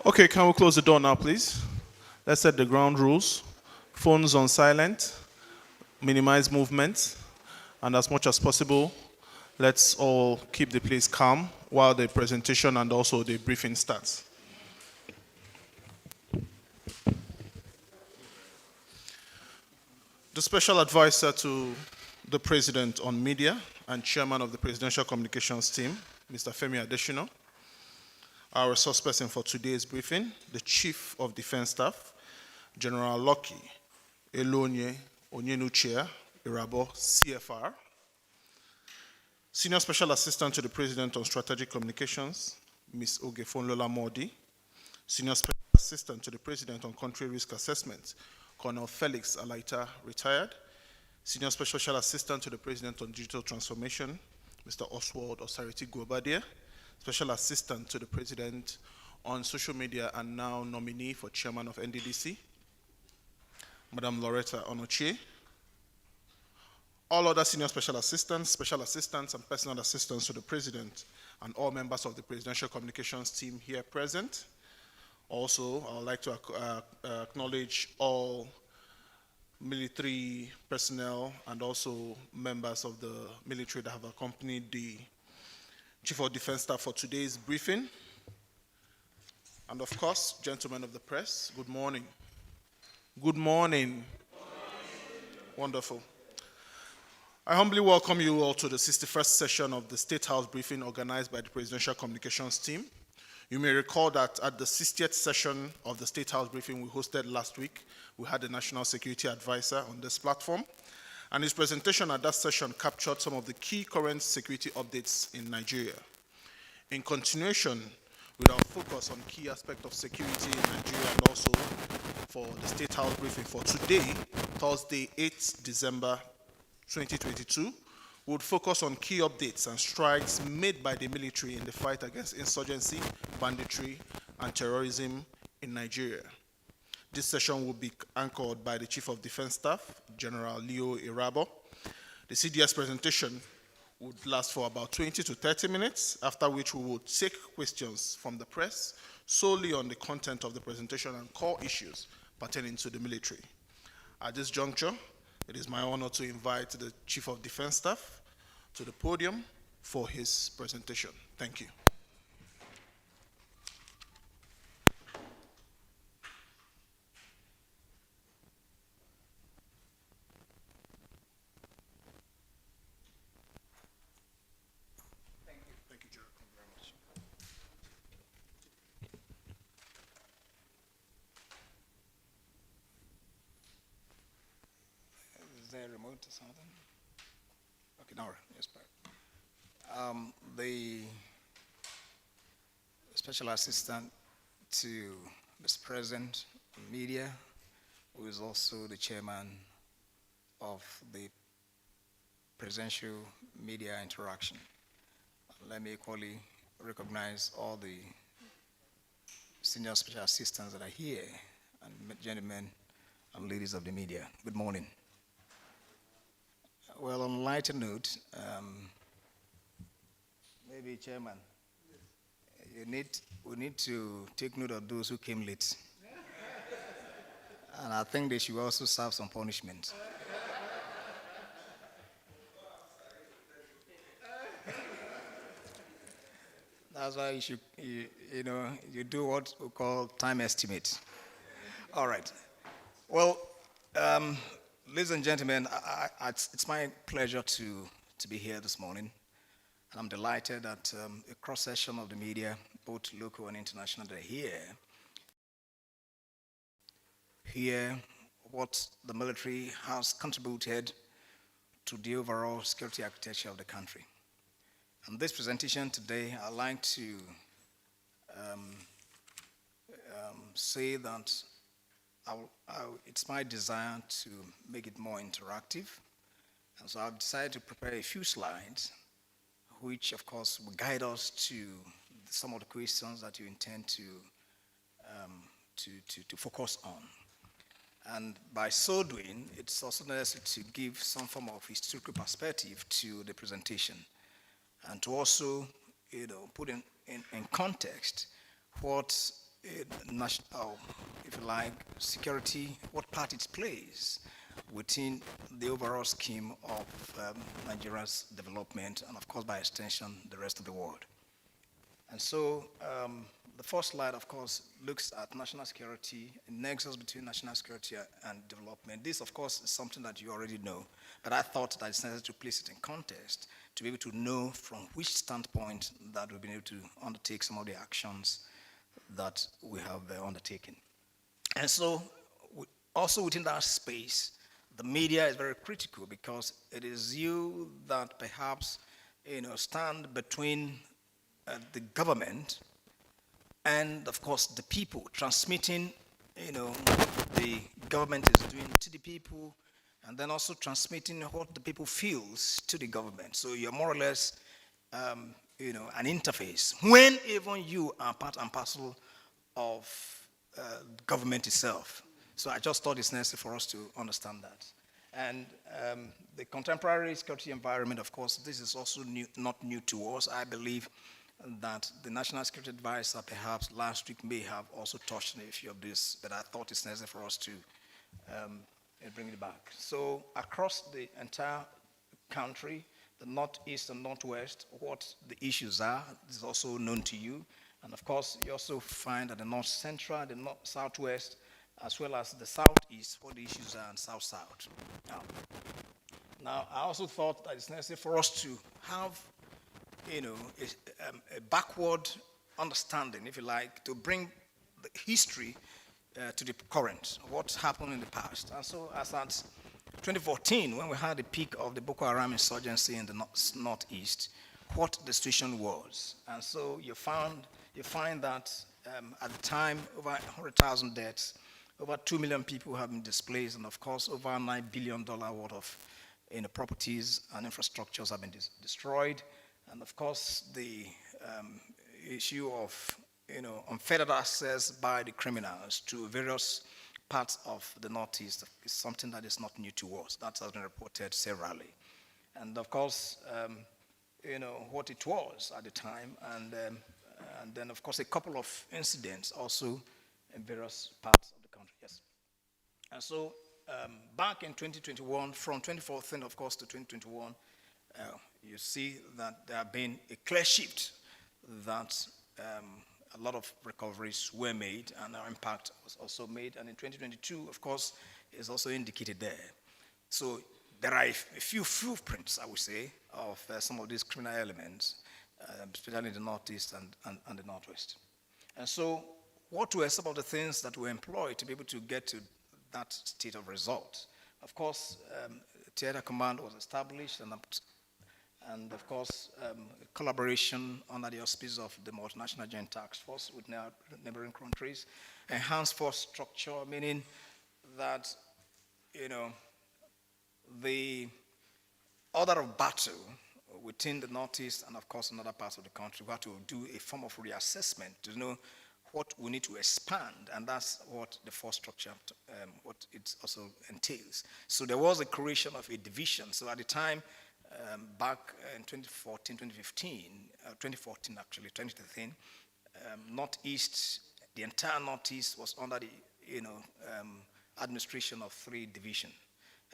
Okay, can we close the door now, please? Let's set the ground rules. Phones on silent, minimize movement, and as much as possible, let's all keep the place calm while the presentation and also the briefing starts. The special advisor to the president on media and chairman of the presidential communications team, Mr. Femi Adesina. Our resource person for today's briefing, the Chief of Defense Staff, General Lucky Elonye Onyenuchia Irabor, CFR. Senior Special Assistant to the President on Strategic Communications, Ms. Ogefonlola Modi. Senior Special Assistant to the President on Country Risk Assessment, Colonel Felix Alaita, retired. Senior Special Assistant to the President on Digital Transformation, Mr. Oswald Osariti Guobadia. Special Assistant to the President on Social Media and now nominee for Chairman of NDDC, Madam Loretta Onochie. All other senior special assistants, and personal assistants to the President and all members of the Presidential Communications team here present. Also, I would like to acknowledge all military personnel and also members of the military that have accompanied the Chief of Defense Staff for today's briefing. And of course, gentlemen of the press, good morning. Good morning. Wonderful. I humbly welcome you all to the 61st session of the State House briefing organized by the Presidential Communications team. You may recall that at the 60th session of the State House briefing we hosted last week, we had the National Security Advisor on this platform. And his presentation at that session captured some of the key current security updates in Nigeria. In continuation with our focus on key aspects of security in Nigeria and also for the State House briefing for today, Thursday, 8th December 2022, we would focus on key updates and strides made by the military in the fight against insurgency, banditry, and terrorism in Nigeria. This session will be anchored by the Chief of Defense Staff, General Leo Irabor. The CDS presentation would last for about 20 to 30 minutes, after which we will take questions from the press solely on the content of the presentation and core issues pertaining to the military. At this juncture, it is my honor to invite the Chief of Defense Staff to the podium for his presentation. Thank you. Is there a remote or something? Okay, now, yes, the Special Assistant to Mr. President Media, who is also the Chairman of the Presidential Media Interaction. Let me equally recognize all the senior special assistants that are here, and gentlemen and ladies of the media. Good morning. Well, on a lighter note, maybe Chairman, we need to take note of those who came late. And I think they should also serve some punishment. That's why you do what we call time estimate. All right. Well, ladies and gentlemen, it's my pleasure to be here this morning. And I'm delighted that a cross-section of the media, both local and international, that are here what the military has contributed to the overall security architecture of the country. And this presentation today, I'd like to say that it's my desire to make it more interactive. And so I've decided to prepare a few slides, which of course will guide us to some of the questions that you intend to focus on. And by so doing, it's also necessary to give some form of historical perspective to the presentation, and to also put in context what national, if you like, security, what part it plays within the overall scheme of Nigeria's development and, of course, by extension, the rest of the world. And so the first slide, of course, looks at national security, a nexus between national security and development. This, of course, is something that you already know, but I thought that it's necessary to place it in context to be able to know from which standpoint that we've been able to undertake some of the actions that we have undertaken. And so, also within that space, the media is very critical because it is you that perhaps stand between the government and, of course, the people, transmitting what the government is doing to the people, and then also transmitting what the people feels to the government. So you're more or less an interface when even you are part and parcel of government itself. So I just thought it's necessary for us to understand that. And the contemporary security environment, of course, this is also not new to us. I believe that the National Security Advisor perhaps last week may have also touched on a few of this, but I thought it's necessary for us to bring it back. So across the entire country, the Northeast and Northwest, what the issues are is also known to you. And of course, you also find that the North Central, the North Southwest, as well as the Southeast, what the issues are, and South-South. Now, I also thought that it's necessary for us to have a backward understanding, if you like, to bring the history to the current, what happened in the past. And so as at 2014, when we had the peak of the Boko Haram insurgency in the Northeast, what the situation was. And so you find that at the time, over 100,000 deaths, over 2 million people have been displaced, and of course, over $9 billion worth of properties and infrastructures have been destroyed. And of course, the issue of unfettered access by the criminals to various parts of the Northeast is something that is not new to us. That has been reported severally. And of course, what it was at the time, and then of course a couple of incidents also in various parts of the country. Yes. And so back in 2021, from 2014, of course, to 2021, you see that there have been a clear shift that a lot of recoveries were made and our impact was also made. And in 2022, of course, is also indicated there. So there are a few footprints, I would say, of some of these criminal elements, especially in the Northeast and the Northwest. And so what were some of the things that were employed to be able to get to that state of result? Of course, Theater Command was established, and of course, collaboration under the auspices of the Multinational Joint Task Force with neighboring countries, enhanced force structure, meaning that, the order of battle within the Northeast and, of course, in other parts of the country, we have to do a form of reassessment to know what we need to expand, and that's what the force structure, what it also entails. So there was a creation of a division. So at the time, back in 2014 actually, 2013, Northeast, the entire Northeast was under the administration of 3 divisions.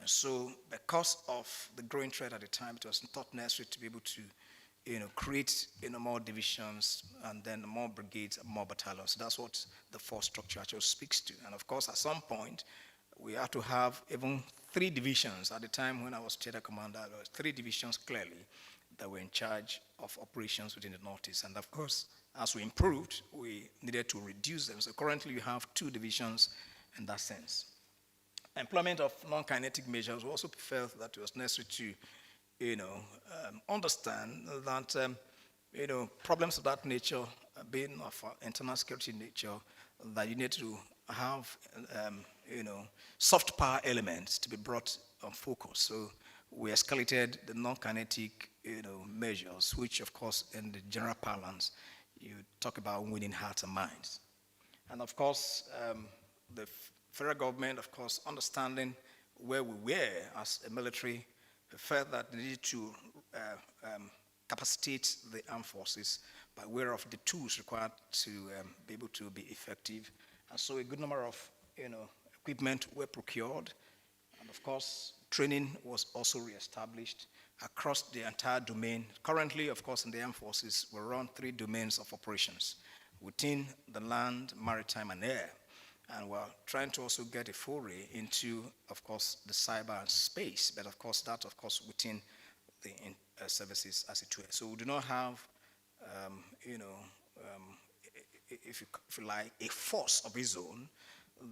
And so because of the growing threat at the time, it was not necessary to be able to create more divisions and then more brigades and more battalions. So that's what the force structure actually speaks to. And of course, at some point, we had to have even 3 divisions. At the time when I was theater commander, there were 3 divisions clearly that were in charge of operations within the Northeast. And of course, as we improved, we needed to reduce them. So currently we have 2 divisions in that sense. Employment of non-kinetic measures, we also felt that it was necessary to understand that problems of that nature, being of internal security nature, that you need to have soft power elements to be brought on focus. So we escalated the non-kinetic measures, which of course in the general parlance you talk about winning hearts and minds. And of course the federal government, of course, understanding where we were as a military, felt that they needed to capacitate the armed forces by way of the tools required to be able to be effective. And so a good number of equipment were procured. And of course, training was also reestablished across the entire domain. Currently, of course, in the armed forces, we run 3 domains of operations within the land, maritime, and air. And we're trying to also get a foray into, of course, the cyber space, but of course, that, of course, within the services as it were. So we do not have, if you like, a force of its own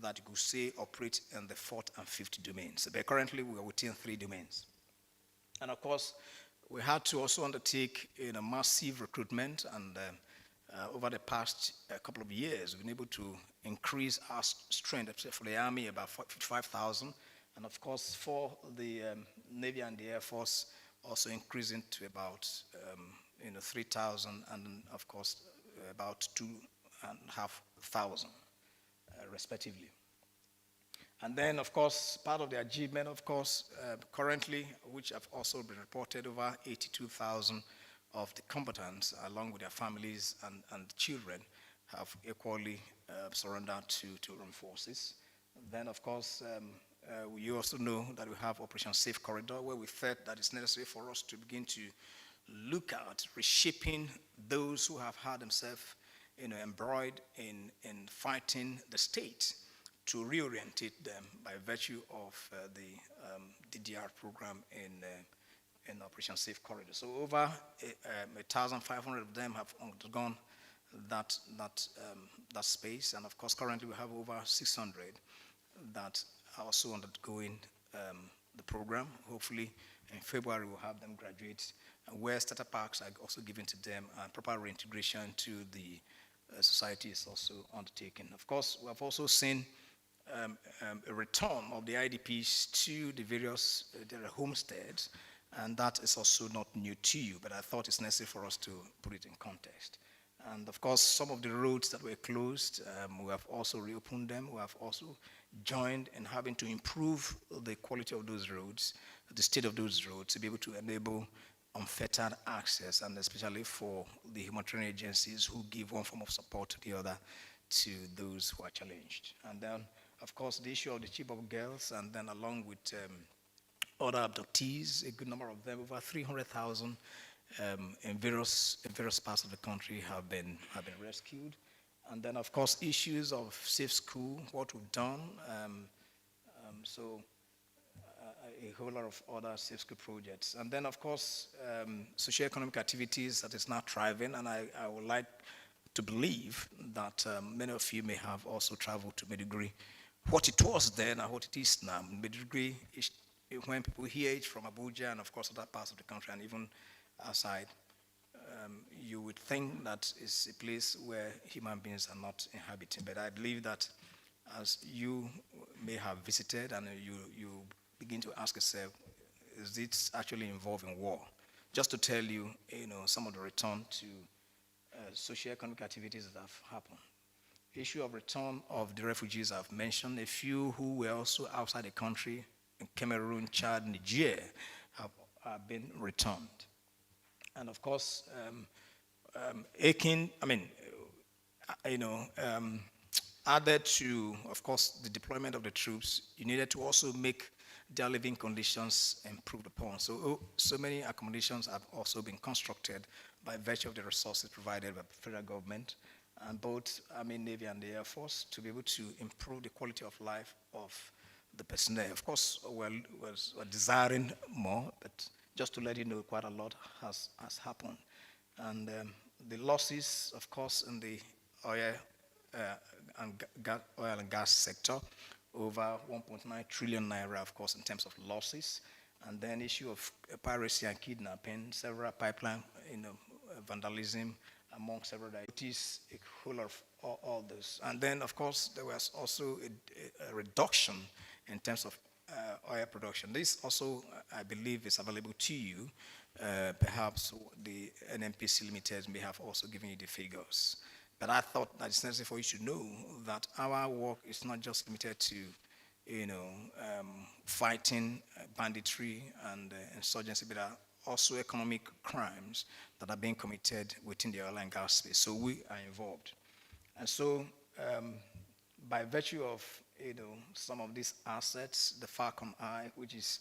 that you could say operate in the 4th and 5th domains. But currently, we are within 3 domains. And of course, we had to also undertake massive recruitment, and over the past couple of years, we've been able to increase our strength for the Army about 55,000, and of course for the Navy and the Air Force also increasing to about 3,000, and of course about 2,500 respectively. And then, of course, part of the achievement, of course, currently, which have also been reported, over 82,000 of the combatants, along with their families and children, have equally surrendered to armed forces. Then, of course, you also know that we have Operation Safe Corridor, where we felt that it's necessary for us to begin to look at reshaping those who have had themselves embroiled in fighting the state, to reorientate them by virtue of the DDR program in Operation Safe Corridor. So over 1,500 of them have undergone that space, and of course currently we have over 600 that are also undergoing the program. Hopefully in February we'll have them graduate, where starter packs are also given to them, and proper reintegration to the society is also undertaken. Of course, we have also seen a return of the IDPs to the various their homesteads, and that is also not new to you, but I thought it's necessary for us to put it in context. And of course, some of the roads that were closed, we have also reopened them. We have also joined in having to improve the quality of those roads, the state of those roads, to be able to enable unfettered access, and especially for the humanitarian agencies who give one form of support to the other to those who are challenged. And then, of course, the issue of the Chibok girls, and then along with other abductees, a good number of them, over 300,000 in various parts of the country have been rescued. And then, of course, issues of safe school, what we've done. A whole lot of other safe school projects. And then, of course, socio-economic activities that is now thriving, and I would like to believe that many of you may have also traveled to Maiduguri. What it was then and what it is now. Maiduguri, when people hear it from Abuja and, of course, other parts of the country and even outside, you would think that it's a place where human beings are not inhabiting. But I believe that as you may have visited and you begin to ask yourself, is it actually involving war? Just to tell you, some of the return to socio-economic activities that have happened. The issue of return of the refugees I've mentioned, a few who were also outside the country, in Cameroon, Chad, Niger, have been returned. And of course, added to, of course, the deployment of the troops, you needed to also make their living conditions improved upon. So many accommodations have also been constructed by virtue of the resources provided by the federal government, and both Navy and the Air Force, to be able to improve the quality of life of the personnel. Of course, we're desiring more, but just to let you know, quite a lot has happened. And the losses, of course, in the oil and gas sector, over 1.9 trillion naira, of course, in terms of losses. And then issue of piracy and kidnapping, several pipeline, vandalism, among several activities, a whole lot of all this. And then, of course, there was also a reduction in terms of oil production. This also, I believe, is available to you. Perhaps the NNPC Limited may have also given you the figures. But I thought that it's necessary for you to know that our work is not just limited to, fighting banditry and insurgency, but also economic crimes that are being committed within the oil and gas space. So we are involved. And so by virtue of, some of these assets, the Falcon Eye, which is,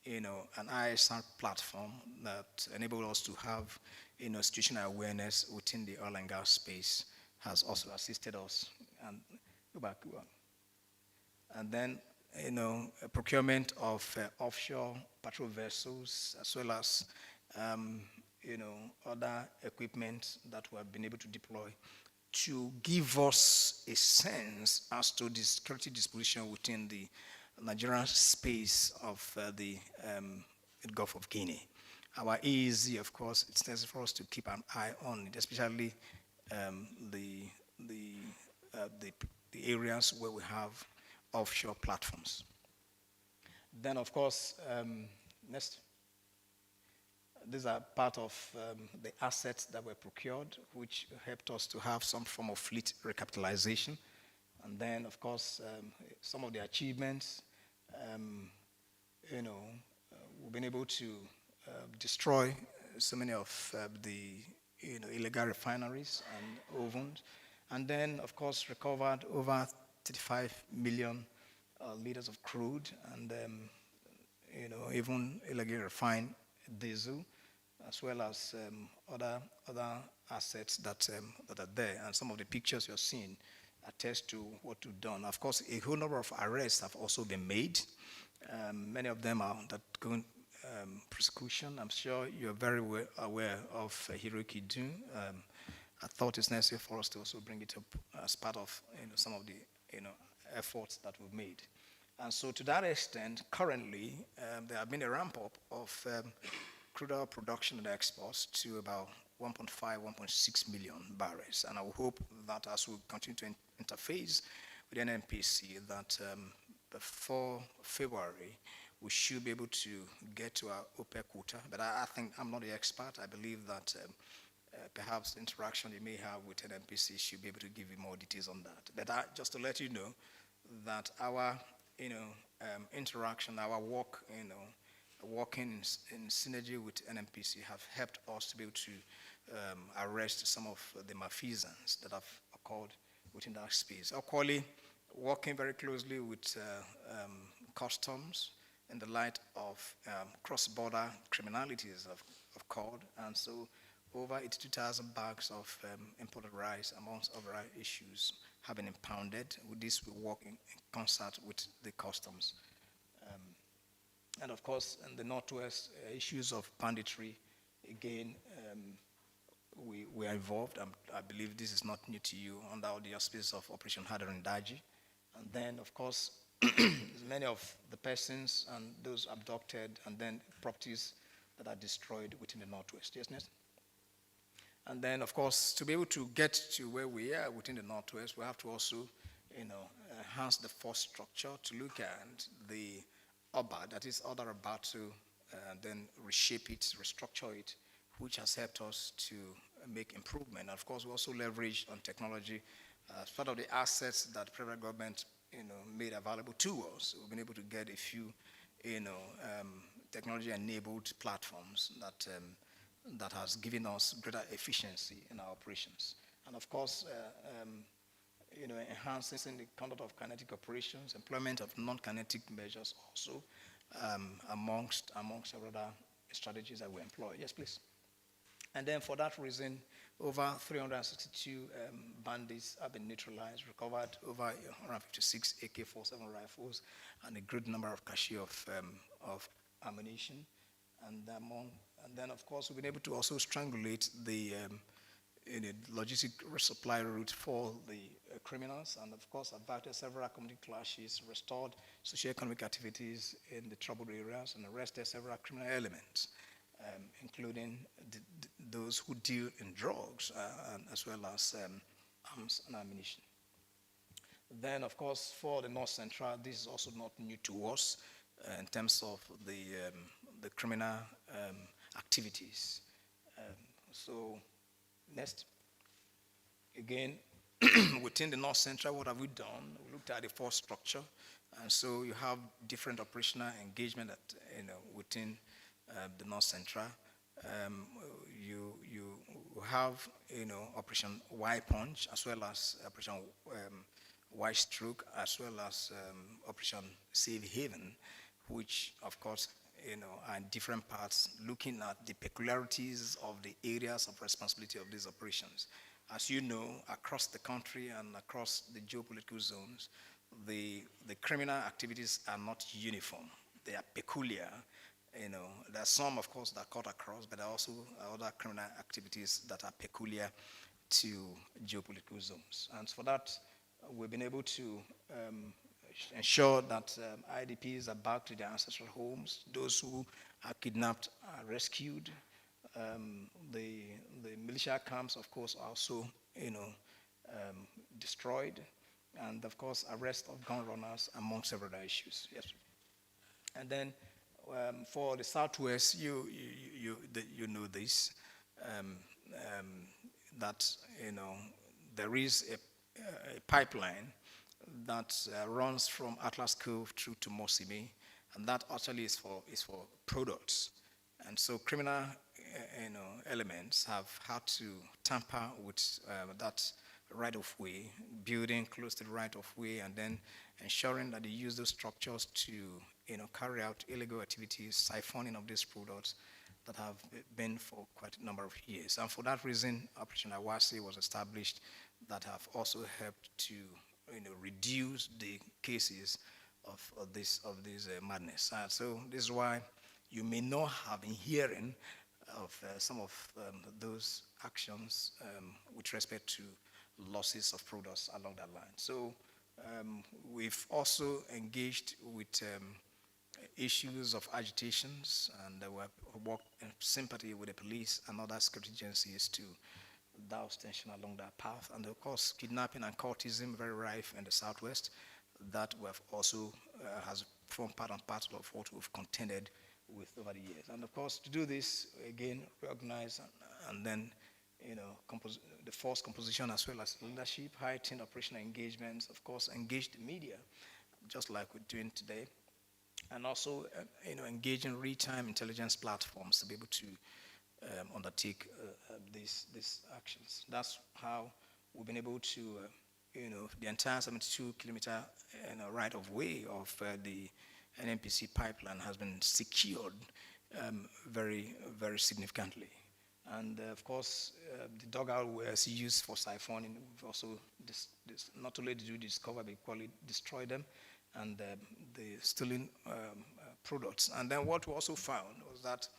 an ISR platform that enables us to have, situational awareness within the oil and gas space, has also assisted us. And go back. And then, procurement of offshore patrol vessels, as well as, other equipment that we have been able to deploy to give us a sense as to the security disposition within the Nigerian space of the Gulf of Guinea. Our EEZ, of course, it's necessary for us to keep an eye on it, especially the areas where we have offshore platforms. Then, of course, next. These are part of the assets that were procured, which helped us to have some form of fleet recapitalization. And then, of course, some of the achievements, we've been able to destroy so many of the illegal refineries and ovens. And then, of course, recovered over 35 million liters of crude and, even illegally refined diesel, as well as other assets that are there. And some of the pictures you're seeing attest to what we've done. Of course, a whole number of arrests have also been made. Many of them are undergoing prosecution. I'm sure you're very aware of Hiroki Dun. I thought it's necessary for us to also bring it up as part of some of the efforts that we've made. And so to that extent, currently, there have been a ramp up of crude oil production and exports to about 1.5, 1.6 million barrels. And I will hope that as we continue to interface with NNPC, that before February, we should be able to get to our OPEC quota. But I think I'm not the expert. I believe that perhaps the interaction you may have with NNPC should be able to give you more details on that. But just to let you know that our interaction, our work, working in synergy with NNPC have helped us to be able to arrest some of the malfeasance that have occurred within that space. Equally, working very closely with customs in the light of cross-border criminalities have occurred, and so over 82,000 bags of imported rice, amongst other issues, have been impounded. With this, we work in concert with the customs. And of course, in the Northwest, issues of banditry, again, we are involved. I believe this is not new to you under the auspices of Operation Hadarin Daji. And then, of course, many of the persons and those abducted, and then properties that are destroyed within the Northwest. Yes, Ness? And then, of course, to be able to get to where we are within the Northwest, we have to also, enhance the force structure to look at the OBA, that is order about to then reshape it, restructure it, which has helped us to make improvement. Of course, we also leverage on technology as part of the assets that the federal government, made available to us. We've been able to get a few, technology-enabled platforms that has given us greater efficiency in our operations. And of course, enhancing the conduct of kinetic operations, employment of non-kinetic measures also, amongst several other strategies that we employ. Yes, please. And then for that reason, over 362 bandits have been neutralized, recovered over 156 AK-47 rifles, and a great number of cache of ammunition. And then, of course, we've been able to also strangulate the logistic resupply route for the criminals, and of course, averted several community clashes, restored socio-economic activities in the troubled areas, and arrested several criminal elements, including those who deal in drugs, as well as arms and ammunition. Then, of course, for the North Central, this is also not new to us in terms of the criminal activities. So, next. Again, within the North Central, what have we done? We looked at the force structure, and so you have different operational engagement within the North Central. um, you have, Operation Y Punch, as well as Operation Y Stroke, as well as Operation Safe Haven, which, of course, are in different parts, looking at the peculiarities of the areas of responsibility of these operations. As you know, across the country and across the geopolitical zones, the criminal activities are not uniform. They are peculiar. There are some, of course, that cut across, but there are also other criminal activities that are peculiar to geopolitical zones. And for that, we've been able to ensure that IDPs are back to their ancestral homes. Those who are kidnapped are rescued. The militia camps, of course, are also, destroyed, and of course, arrest of gun runners, among several other issues. Yes. And then for the Southwest, you know this, um, um, that there is a pipeline that runs from Atlas Cove through to Mosimi, and that actually is for products. And so criminal elements have had to tamper with that right of way, building close to the right of way, and then ensuring that they use those structures to carry out illegal activities, siphoning of these products that have been for quite a number of years. And for that reason, Operation Awasi was established that have also helped to reduce the cases of this madness. So this is why you may not have been hearing of some of those actions with respect to losses of products along that line. So we've also engaged with issues of agitations, and we worked in sympathy with the police and other security agencies to douse tension along that path. And of course, kidnapping and cultism, very rife in the Southwest, that we have also has formed part and parcel of what we've contended with over the years. And of course, to do this, again, reorganize and then, the force composition as well as leadership, heightened operational engagements, of course, engage the media, just like we're doing today, and also, engage in real-time intelligence platforms to be able to undertake these actions. That's how we've been able to, the entire 72-kilometer right of way of the NNPC pipeline has been secured very, very significantly. And of course, the dugout was used for siphoning. We've also, not only did we discover, but equally destroy them, and the stolen products. And then what we also found was that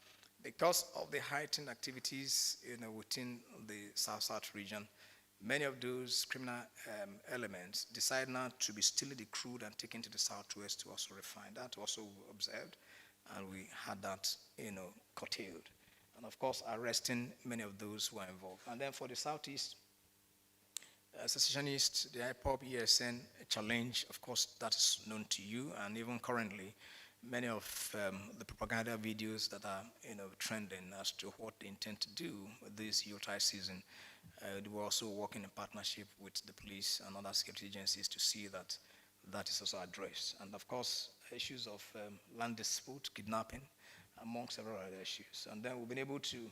because of the heightened activities within the South-South region, many of those criminal elements decide now to be stealing the crude and taken to the Southwest to also refine. That also observed, and we had that curtailed. And of course, arresting many of those who are involved. And then for the Southeast, secessionists, the IPOB ESN challenge, of course, that is known to you, and even currently, many of the propaganda videos that are trending as to what they intend to do with this Yuletide season, they were also working in partnership with the police and other security agencies to see that that is also addressed. And of course, issues of land dispute, kidnapping, among several other issues. And then we've been able to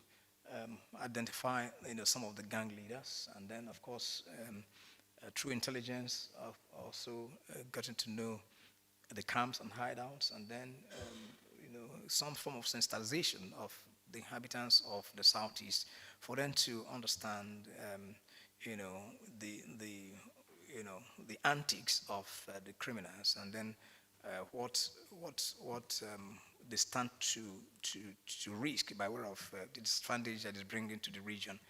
identify some of the gang leaders, and then of course through intelligence also gotten to know the camps and hideouts, and then some form of sensitization of the inhabitants of the Southeast for them to understand the antics of the criminals, and then what they stand to risk by way of the disadvantage that is bringing to the region,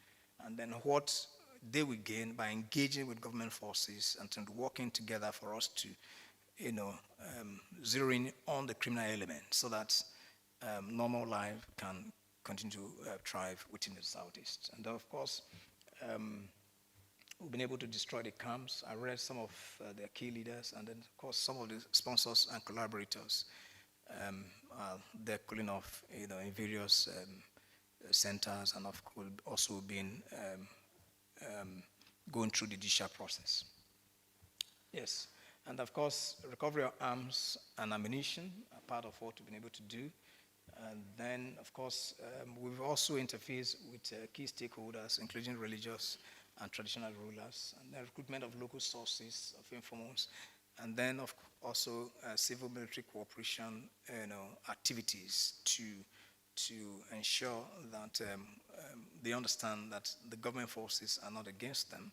and then what they will gain by engaging with government forces and working together for us to, zero in on the criminal element so that normal life can continue to thrive within the Southeast. And of course, we've been able to destroy the camps, arrest some of their key leaders, and then of course some of the sponsors and collaborators. They're cooling off, in various centers, and of course also been going through the judicial process. Yes, and of course recovery of arms and ammunition are part of what we've been able to do, And then, of course, we've also interfaced with key stakeholders, including religious and traditional rulers, and the recruitment of local sources of informants, and then also civil military cooperation, activities to ensure that they understand that the government forces are not against them,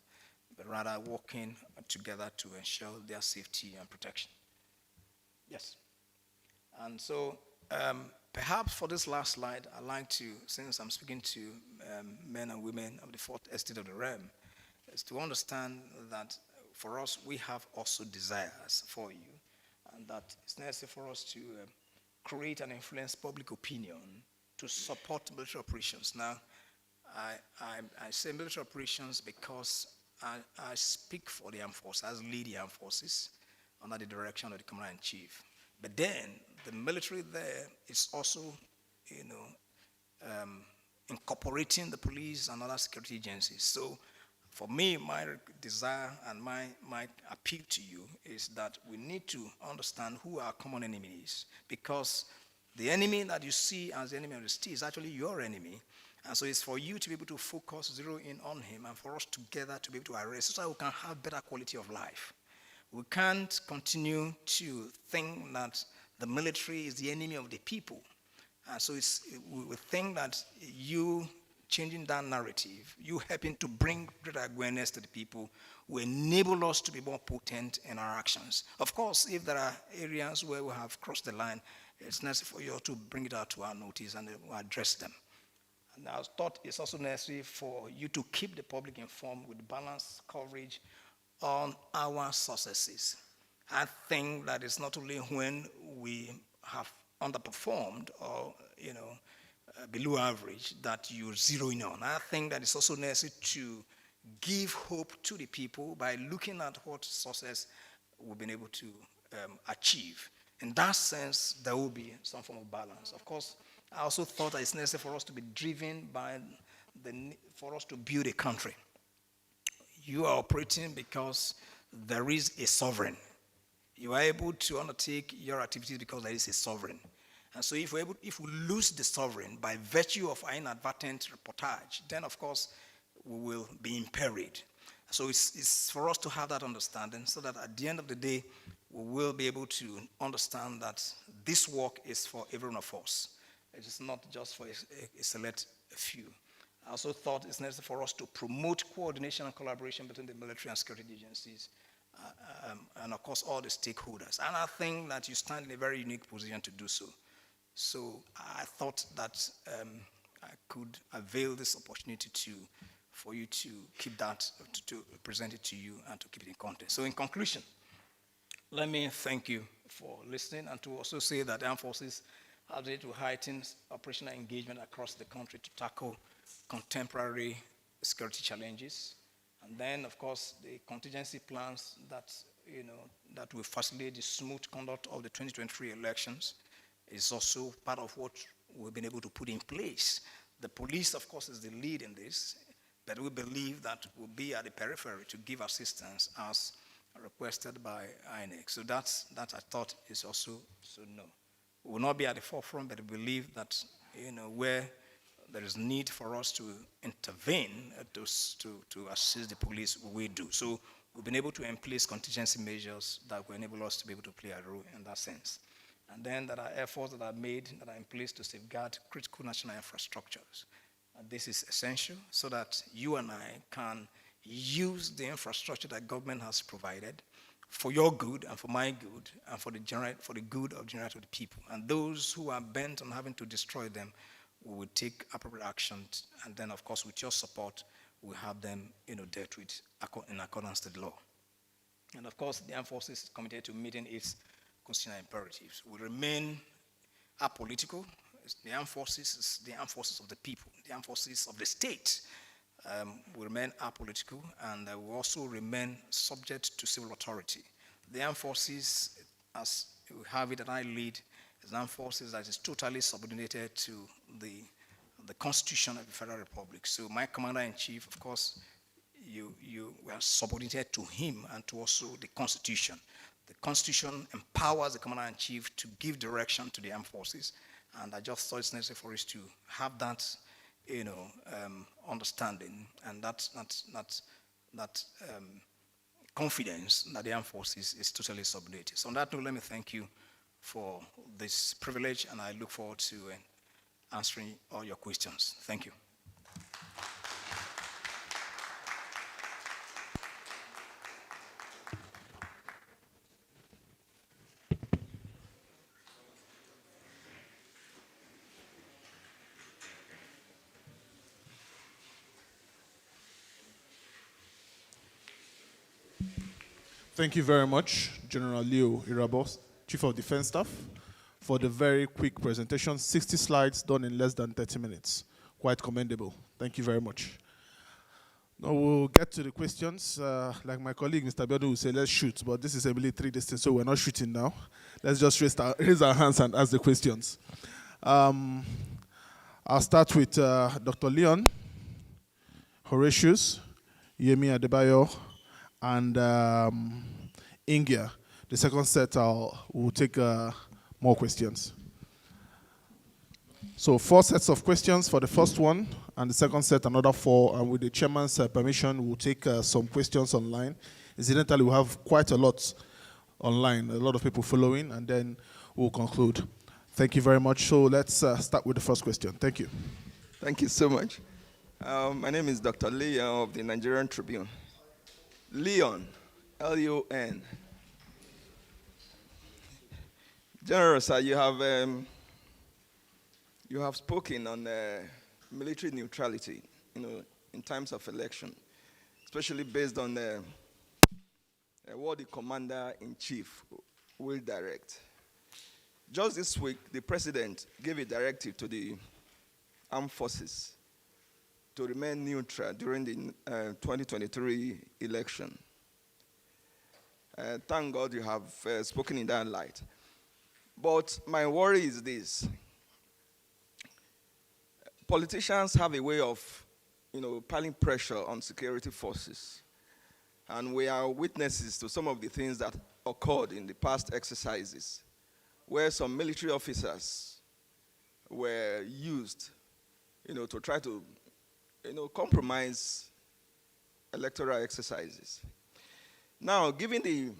but rather working together to ensure their safety and protection. Yes. And so perhaps for this last slide, I'd like to, since I'm speaking to men and women of the fourth estate of the realm, is to understand that for us, we have also desires for you, and that it's necessary for us to create and influence public opinion to support military operations. Now, I say military operations because I speak for the armed forces, as lead the armed forces under the direction of the commander-in-chief. But then the military there is also, incorporating the police and other security agencies. So for me, my desire and my appeal to you is that we need to understand who our common enemy is, because the enemy that you see as the enemy of the state is actually your enemy. And so it's for you to be able to focus, zero in on him, and for us together to be able to arrest so that we can have better quality of life. We can't continue to think that the military is the enemy of the people. So we think that you changing that narrative, you helping to bring greater awareness to the people, will enable us to be more potent in our actions. Of course, if there are areas where we have crossed the line, it's necessary for you to bring it out to our notice and we'll address them. And I thought it's also necessary for you to keep the public informed with balanced coverage on our successes. I think that it's not only when we have underperformed or below average that you zero in on. I think that it's also necessary to give hope to the people by looking at what success we've been able to achieve. In that sense, there will be some form of balance. Of course, I also thought that it's necessary for us to be driven by for us to build a country. You are operating because there is a sovereign. You are able to undertake your activities because there is a sovereign. And so if we lose the sovereign by virtue of our inadvertent reportage, then of course we will be imperiled. So it's for us to have that understanding so that at the end of the day, we will be able to understand that this work is for everyone of us. It is not just for a select few. I also thought it's necessary for us to promote coordination and collaboration between the military and security agencies, and of course all the stakeholders. And I think that you stand in a very unique position to do so. So I thought that I could avail this opportunity for you to keep that, to present it to you and to keep it in context. So in conclusion, let me thank you for listening and to also say that the armed forces have been able to heighten operational engagement across the country to tackle contemporary security challenges. And then, of course, the contingency plans that, that will facilitate the smooth conduct of the 2023 elections is also part of what we've been able to put in place. The police, of course, is the lead in this, but we believe that we'll be at the periphery to give assistance as requested by INEC. So that I thought is also so no. We will not be at the forefront, but we believe that where there is need for us to intervene to assist the police, we do. So we've been able to in place contingency measures that will enable us to be able to play a role in that sense. And then there are efforts that are made that are in place to safeguard critical national infrastructures. And this is essential so that you and I can use the infrastructure that government has provided for your good and for my good and for the good of generate of the people. And those who are bent on having to destroy them, we will take appropriate action. And then, of course, with your support, we'll have them dealt with in accordance to the law. And of course, the armed forces is committed to meeting its constitutional imperatives. We remain apolitical. The armed forces is the armed forces of the people, the armed forces of the state. We remain apolitical, and we also remain subject to civil authority. The armed forces, as we have it and I lead, is armed forces that is totally subordinated to the Constitution of the Federal Republic. So my commander-in-chief, of course, you are subordinated to him and to also the Constitution. The Constitution empowers the commander-in-chief to give direction to the armed forces, And I just thought it's necessary for us to have that, understanding and that confidence that the armed forces is totally subordinate. So on that note, let me thank you for this privilege, and I look forward to answering all your questions. Thank you. Thank you very much, General Leo Irabor, Chief of Defense Staff, for the very quick presentation. 60 slides done in less than 30 minutes. Quite commendable. Thank you very much. Now we'll get to the questions. Like my colleague, Mr. Biodo, will say, let's shoot, but this is a military distance, so we're not shooting now. Let's just raise our hands and ask the questions. I'll start with Dr. Leon, Horatius, Yemi Adebayo, and Ingia. The second set, we'll take more questions. So 4 sets of questions for the first one, and the second set, another 4. And with the chairman's permission, we'll take some questions online. Incidentally, we have quite a lot online, a lot of people following, and then we'll conclude. Thank you very much. So let's start with the first question. Thank you. Thank you so much. My name is Dr. Leon of the Nigerian Tribune. Leon, L-U-N. General, sir, you have spoken on military neutrality, in times of election, especially based on what the commander-in-chief will direct. Just this week, the president gave a directive to the armed forces to remain neutral during the 2023 election. Thank God you have spoken in that light. But my worry is this. Politicians have a way of, piling pressure on security forces. And we are witnesses to some of the things that occurred in the past exercises, where some military officers were used, to try to compromise electoral exercises. Now, given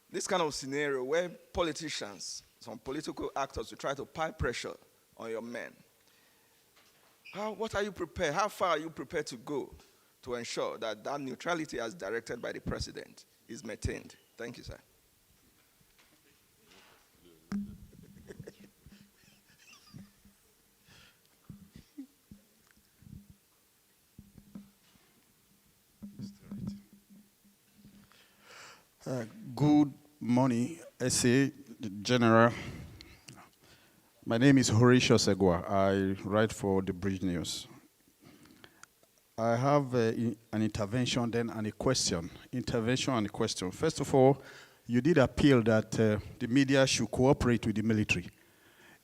this kind of scenario where politicians, some political actors will try to pile pressure on your men, what are you prepared? How far are you prepared to go to ensure that that neutrality as directed by the president is maintained? Thank you, sir. Good morning, SA General. My name is Horatius Egwa. I write for the Bridge News. I have an intervention then and a question. Intervention and a question. First of all, you did appeal that the media should cooperate with the military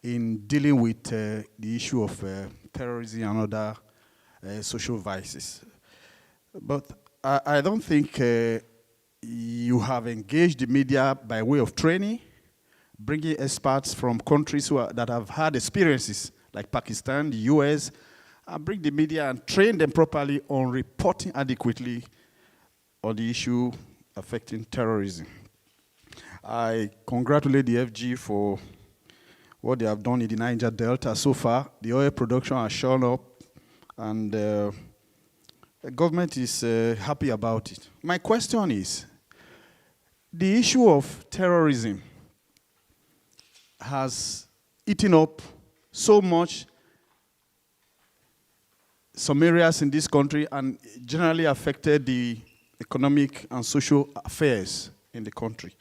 in dealing with the issue of terrorism and other social vices. But I don't think you have engaged the media by way of training, bringing experts from countries that have had experiences, like Pakistan, the US, and bring the media and train them properly on reporting adequately on the issue affecting terrorism. I congratulate the FG for what they have done in the Niger Delta so far. The oil production has shown up, and the government is happy about it. My question is, the issue of terrorism has eaten up so much some areas in this country and generally affected the economic and social affairs in the country.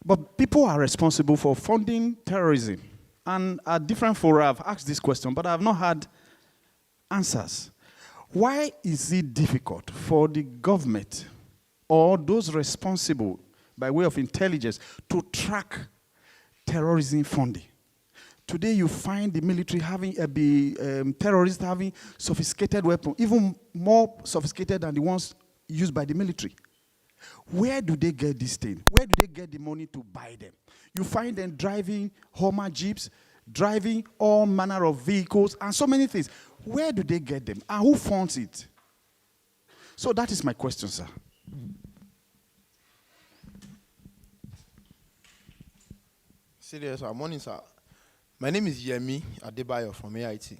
But people are responsible for funding terrorism. And at different fora, I've asked this question, but I have not had answers. Why is it difficult for the government or those responsible by way of intelligence to track terrorism funding? Today you find the military having, terrorists having sophisticated weapons, even more sophisticated than the ones used by the military. Where do they get these things? Where do they get the money to buy them? You find them driving Hummer jeeps, driving all manner of vehicles and so many things. Where do they get them? And who funds it? So that is my question, sir. Serious, morning, sir. My name is Yemi Adebayo from AIT.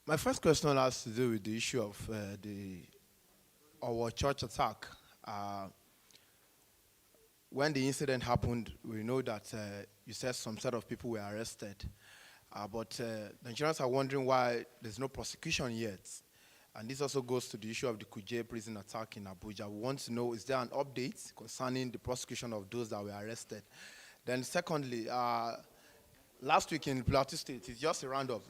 My first question has to do with the issue of our church attack. When the incident happened, we know that you said some set of people were arrested. But Nigerians are wondering why there's no prosecution yet. And this also goes to the issue of the Kuje prison attack in Abuja. We want to know, is there an update concerning the prosecution of those that were arrested? Then secondly, last week in Plateau State, it's just a roundup.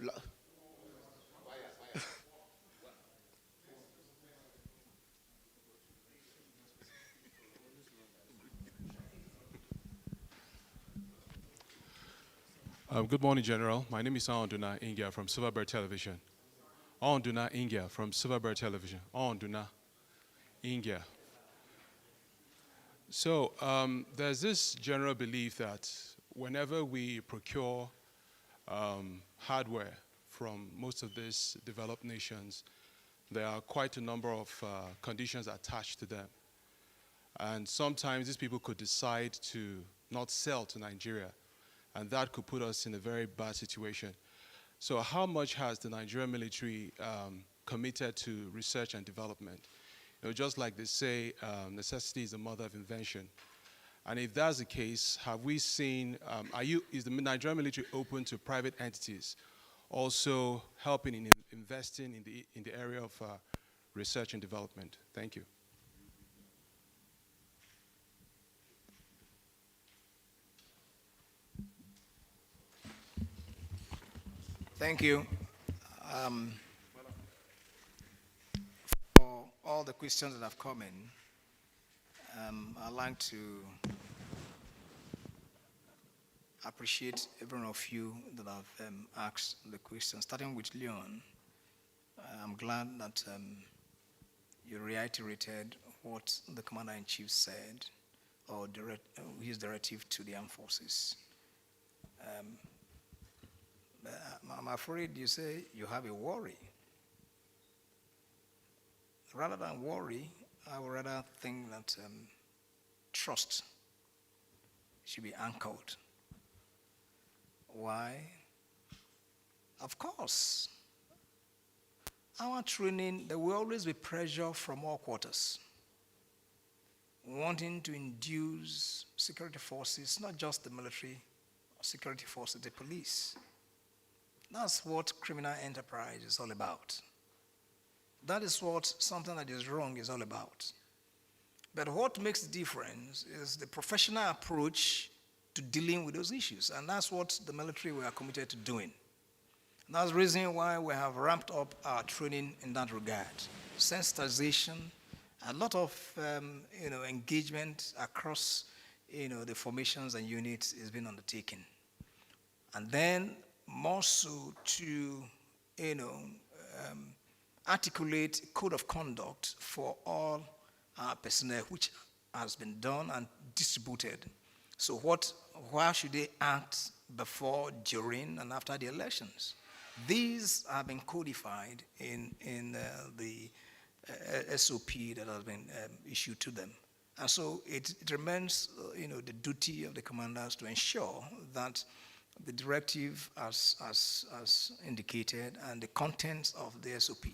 Good morning, General. My name is Aonduna Ingia from Silverbird Television. Aonduna Ingia from Silverbird Television. Aonduna Ingia. So there's this general belief that whenever we procure hardware from most of these developed nations, there are quite a number of conditions attached to them. And sometimes these people could decide to not sell to Nigeria, and that could put us in a very bad situation. So how much has the Nigerian military committed to research and development? You know, just like they say, necessity is the mother of invention. And if that's the case, have we seen, is the Nigerian military open to private entities also helping in investing in the area of research and development? Thank you. Thank you. For all the questions that have come in, I'd like to appreciate every one of you that have asked the question. Starting with Leon, I'm glad that you reiterated what the Commander-in-Chief said, or his directive to the armed forces. I'm afraid you say you have a worry. Rather than worry, I would rather think that trust should be anchored. Why? Of course, our training, there will always be pressure from all quarters, wanting to induce security forces, not just the military, security forces, the police. That's what criminal enterprise is all about. That is what something that is wrong is all about. But what makes the difference is the professional approach to dealing with those issues. And that's what the military we are committed to doing. And that's the reason why we have ramped up our training in that regard. Sensitization, a lot of engagement across the formations and units is being undertaken. And then more so to articulate a code of conduct for all our personnel, which has been done and distributed. So how should they act before, during, and after the elections? These have been codified in the SOP that has been issued to them. And so it remains the duty of the commanders to ensure that the directive as indicated and the contents of the SOP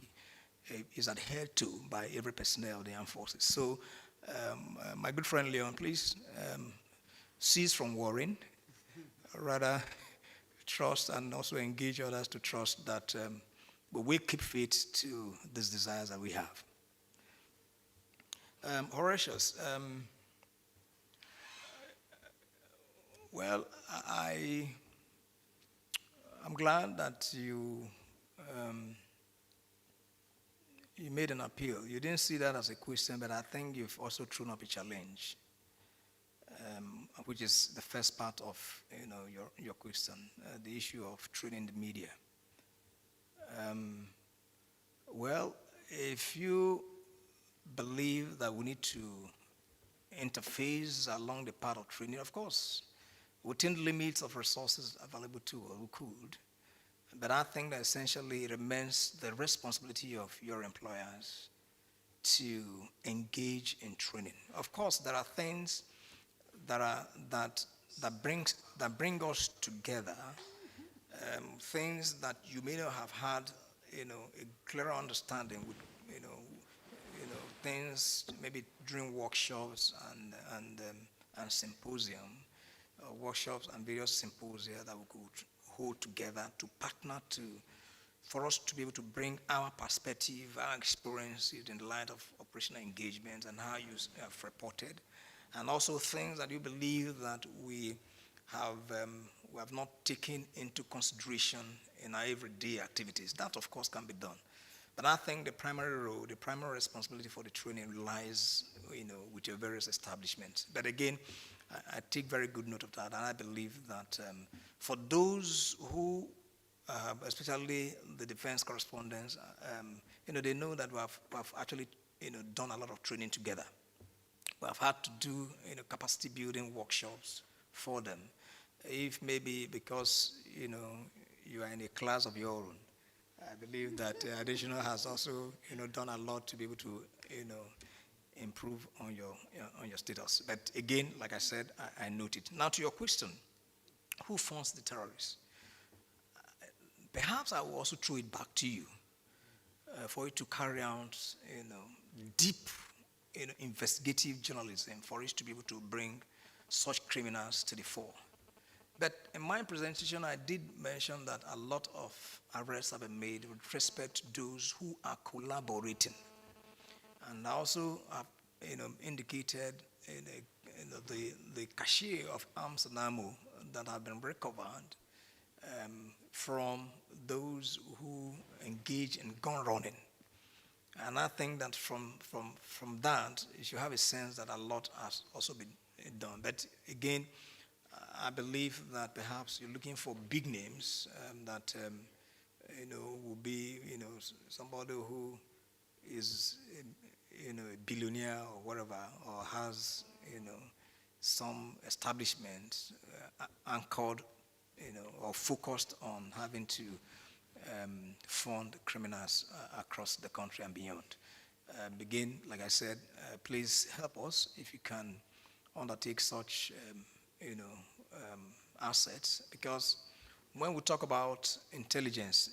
is adhered to by every personnel of the armed forces. So my good friend Leon, please cease from worrying, rather trust and also engage others to trust that we will keep faith to these desires that we have. Horatius, well, I'm glad that you made an appeal. You didn't see that as a question, but I think you've also thrown up a challenge, which is the first part of your question, the issue of training the media. Well, if you believe that we need to interface along the path of training, of course, within the limits of resources available to or who could. But I think that essentially it remains the responsibility of your employers to engage in training. Of course, there are things that bring us together, things that you may not have had, a clearer understanding with, things maybe during workshops and symposium, workshops and various symposia that we could hold together to partner for us to be able to bring our perspective, our experiences in the light of operational engagement and how you have reported, and also things that you believe that we have not taken into consideration in our everyday activities. That, of course, can be done. But I think the primary role, the primary responsibility for the training lies, with your various establishments. But again, I take very good note of that, and I believe that for those who, especially the defense correspondents, they know that we have actually, done a lot of training together. We have had to do, capacity building workshops for them. If maybe because, you are in a class of your own, I believe that additional has also, done a lot to be able to, improve on your status. But again, like I said, I note it. Now to your question, who funds the terrorists? Perhaps I will also throw it back to you for you to carry out, deep, investigative journalism for us to be able to bring such criminals to the fore. But in my presentation, I did mention that a lot of arrests have been made with respect to those who are collaborating. And I also have, indicated the cache of arms and ammo that have been recovered from those who engage in gun running. And I think that from that, you should have a sense that a lot has also been done. But again, I believe that perhaps you're looking for big names that, will be, somebody who is, a billionaire or whatever, or has, some establishment anchored, or focused on having to fund criminals across the country and beyond. Again, like I said, please help us if you can undertake such, assets, because when we talk about intelligence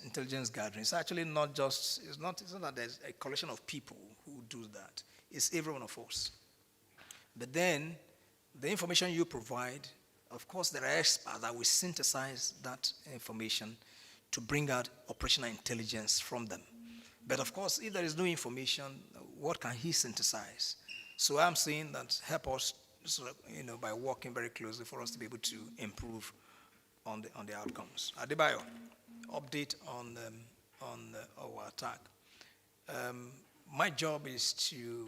gathering, it's actually not just, it's not that there's a collection of people who do that. It's every one of us. But then, the information you provide, of course, there are experts that will synthesize that information to bring out operational intelligence from them. But of course, if there is no information, what can he synthesize? So I'm saying that help us, by working very closely for us to be able to improve on the outcomes. Adebayo, update on our attack. My job is to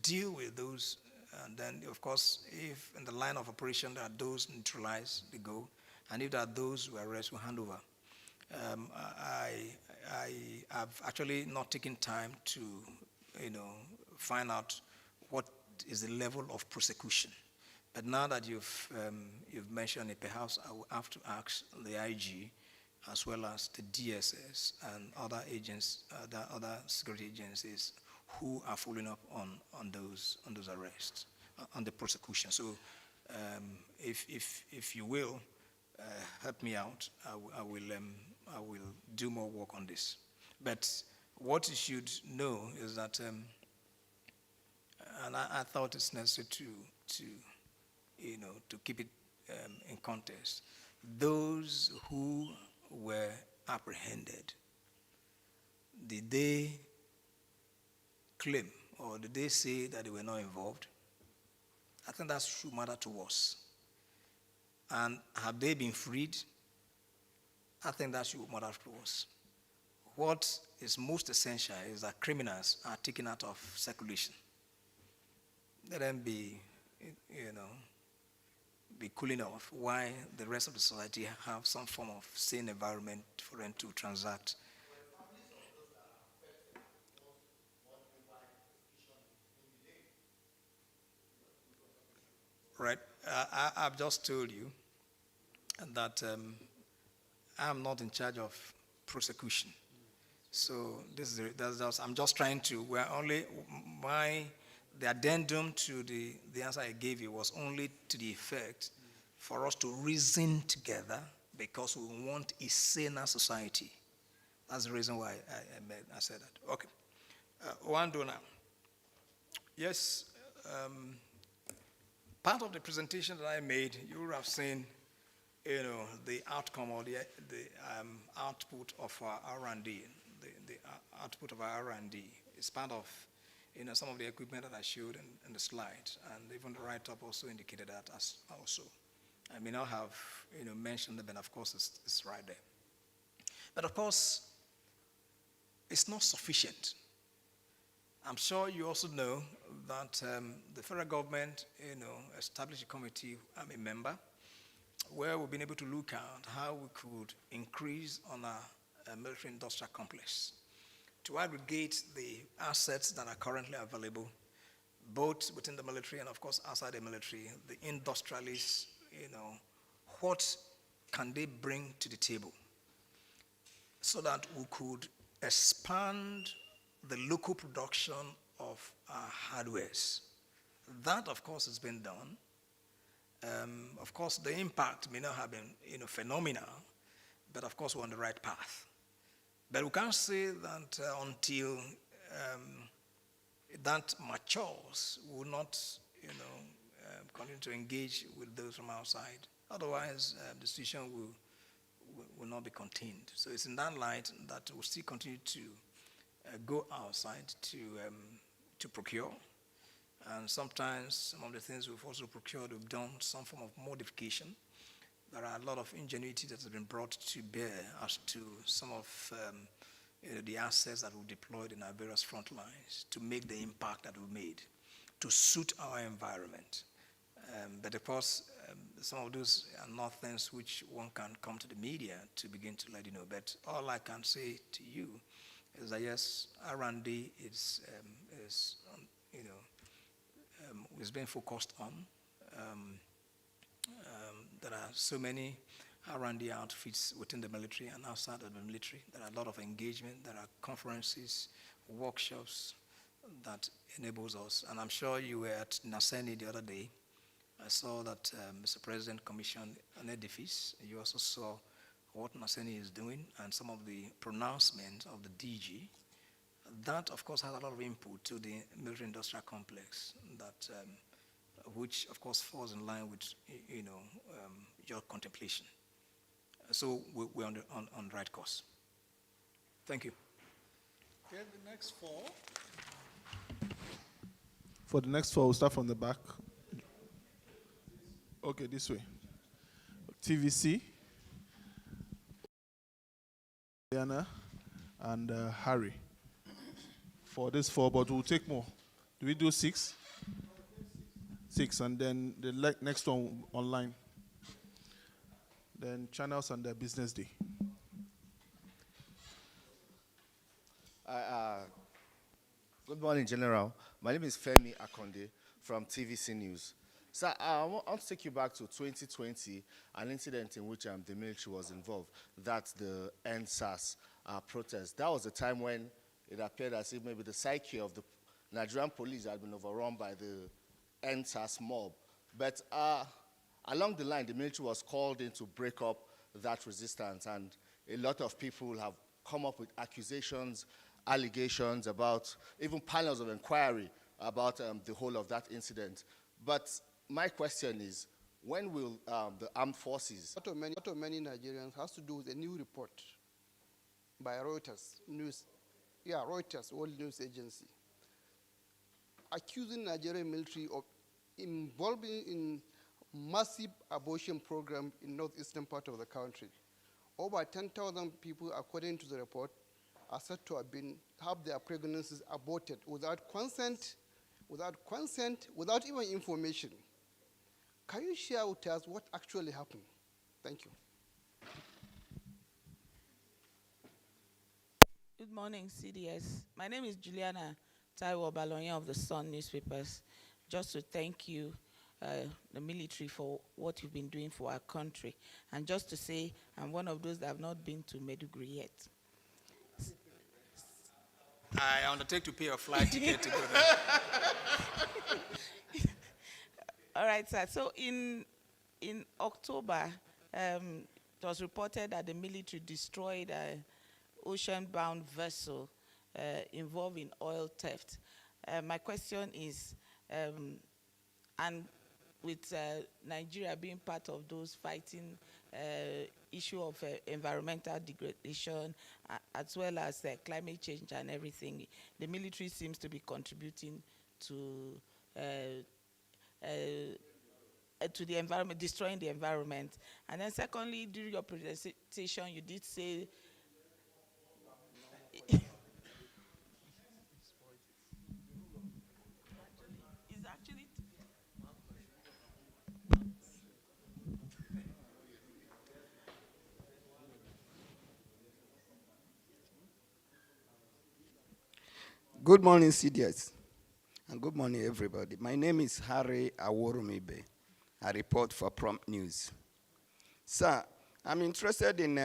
deal with those, and then of course, if in the line of operation there are those neutralized, they go, and if there are those who arrest, we hand over. I have actually not taken time to, find out what is the level of prosecution. But now that you've mentioned it, perhaps I will have to ask the IG as well as the DSS and other agents, other security agencies who are following up on those arrests, on the prosecution. So if you will help me out, I will do more work on this. But what you should know is that, and I thought it's necessary to keep it in context. Those who were apprehended, did they claim or did they say that they were not involved? I think that should matter to us. And have they been freed? I think that should matter to us. What is most essential is that criminals are taken out of circulation. Let them be, be cooling off, while the rest of the society have some form of sane environment for them to transact. Right. I've just told you that I'm not in charge of prosecution. So I'm just trying to, the addendum to the answer I gave you was only to the effect for us to reason together because we want a saner society. That's the reason why I said that. Okay. One donor. Yes, part of the presentation that I made, you would have seen, the outcome or the output of our R&D. The output of our R&D is part of, some of the equipment that I showed in the slide, and even the write-up also indicated that as also. I may not have, mentioned it, but of course it's right there. But of course, it's not sufficient. I'm sure you also know that the federal government, established a committee, I'm a member, where we've been able to look at how we could increase on our military industrial complex to aggregate the assets that are currently available, both within the military and of course outside the military, the industrialists, what can they bring to the table so that we could expand the local production of our hardwares. That, of course, has been done. Of course, the impact may not have been, phenomenal, but of course, we're on the right path. But we can't say that until that matures, we will not, continue to engage with those from outside. Otherwise, the situation will not be contained. So it's in that light that we'll still continue to go outside to procure. And sometimes some of the things we've also procured, we've done some form of modification. There are a lot of ingenuity that has been brought to bear as to some of the assets that we've deployed in our various front lines to make the impact that we've made, to suit our environment. But of course, some of those are not things which one can come to the media to begin to let you know. But all I can say to you is that yes, R&D is being focused on. There are so many R&D outfits within the military and outside of the military. There are a lot of engagement. There are conferences, workshops that enables us. And I'm sure you were at Naseni the other day. I saw that Mr. President commissioned an edifice. You also saw what Naseni is doing and some of the pronouncements of the DG. That, of course, has a lot of input to the military-industrial complex, that which, of course, falls in line with, your contemplation. So we're on the right course. Thank you. Okay, the next four. For the next four, we'll start from the back. Okay, this way. TVC, Diana, and Harry. For this four, but we'll take more. Do we do 6? 6, and then the next one online. Then channels and the business day. Good morning, General. My name is Femi Akonde from TVC News. Sir, I want to take you back to 2020, an incident in which the military was involved. That's the NSAS protest. That was a time when it appeared as if maybe the psyche of the Nigerian police had been overrun by the NSAS mob. But along the line, the military was called in to break up that resistance, and a lot of people have come up with accusations, allegations about, even panels of inquiry about the whole of that incident. But my question is, when will the armed forces... What of many Nigerians has to do with a new report by Reuters, Reuters, World News Agency, accusing Nigerian military of involving in massive abortion program in northeastern part of the country. Over 10,000 people, according to the report, are said to have their pregnancies aborted without consent, without even information. Can you share with us what actually happened? Thank you. Good morning, CDS. My name is Juliana Taiwo Balonya of the Sun newspapers. Just to thank you the military for what you've been doing for our country. And just to say, I'm one of those that have not been to Maiduguri yet. I undertake to pay a flight ticket to go there. All right, sir. So in October, it was reported that the military destroyed an ocean-bound vessel involved in oil theft. My question is, and with Nigeria being part of those fighting issue of environmental degradation, as well as climate change and everything, the military seems to be contributing to the environment, destroying the environment. And then secondly, during your presentation, you did say Good morning, CDS, and good morning, everybody. My name is Harry Aworumibe. I report for Prompt News. Sir, I'm interested in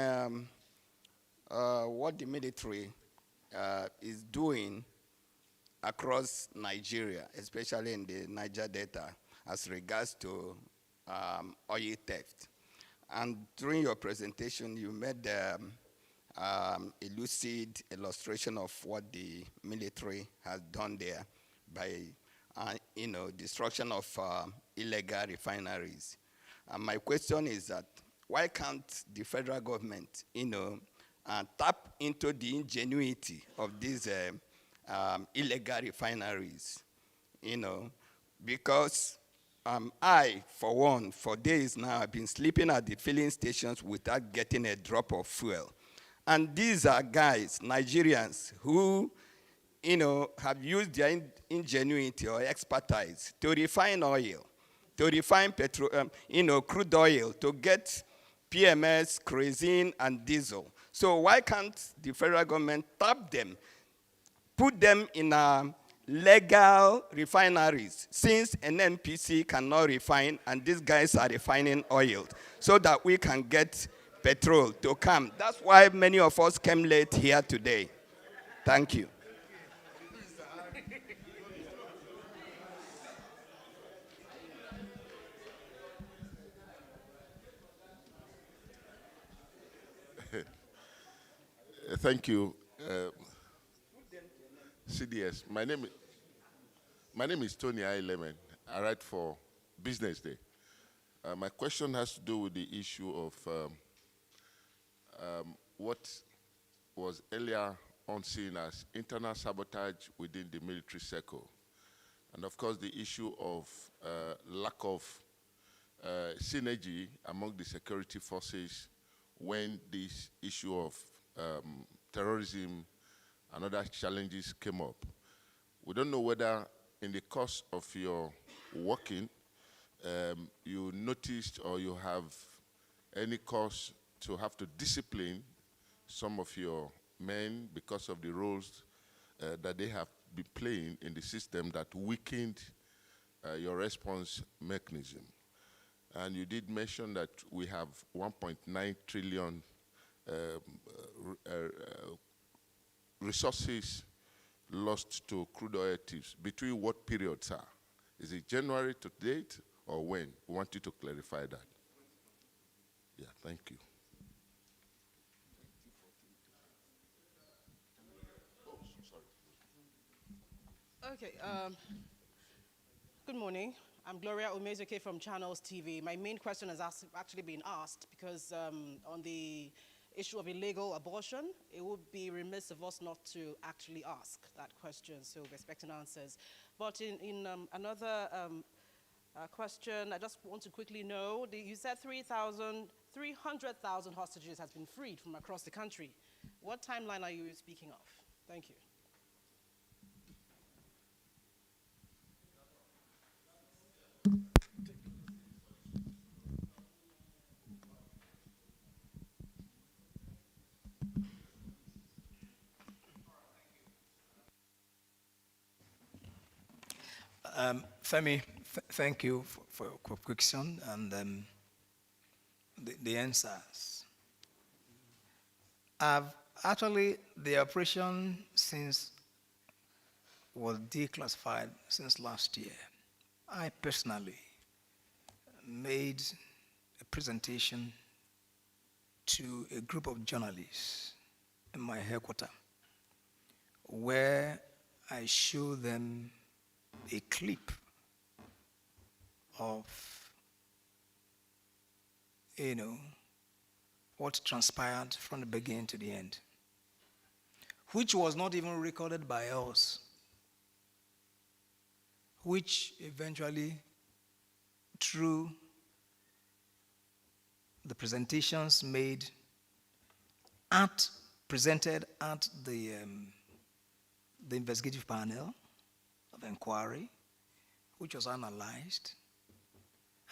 what the military is doing across Nigeria, especially in the Niger Delta, as regards to oil theft. And during your presentation, you made a lucid illustration of what the military has done there by, destruction of illegal refineries. And my question is that why can't the federal government, tap into the ingenuity of these illegal refineries, because I, for one, for days now, have been sleeping at the filling stations without getting a drop of fuel. And these are guys, Nigerians, who, have used their ingenuity or expertise to refine oil, to refine crude oil, to get PMS, kerosene, and diesel. So why can't the federal government tap them, put them in legal refineries, since an NPC cannot refine, and these guys are refining oil, so that we can get petrol to come. That's why many of us came late here today. Thank you. Thank you, CDS. My name is Tony Ailemen. I write for Business Day. My question has to do with the issue of what was earlier on seen as internal sabotage within the military circle. And of course, the issue of lack of synergy among the security forces when this issue of terrorism and other challenges came up. We don't know whether in the course of your working, you noticed or you have any cause to have to discipline some of your men because of the roles that they have been playing in the system that weakened your response mechanism. And you did mention that we have 1.9 trillion resources lost to crude oil thieves. Between what periods are? Is it January to date or when? We want you to clarify that. Yeah, thank you. Okay, good morning. I'm Gloria Omezuke from Channels TV. My main question has actually been asked because on the issue of illegal abortion, it would be remiss of us not to actually ask that question, so we're expecting answers. But in another question, I just want to quickly know, you said 300,000 hostages has been freed from across the country. What timeline are you speaking of? Thank you. Femi Thank you for your question and the answers. Actually, the operation since was declassified since last year. I personally made a presentation to a group of journalists in my headquarters where I showed them a clip of, what transpired from the beginning to the end, which was not even recorded by us, which eventually, through the presentations made presented at the investigative panel of inquiry, which was analyzed,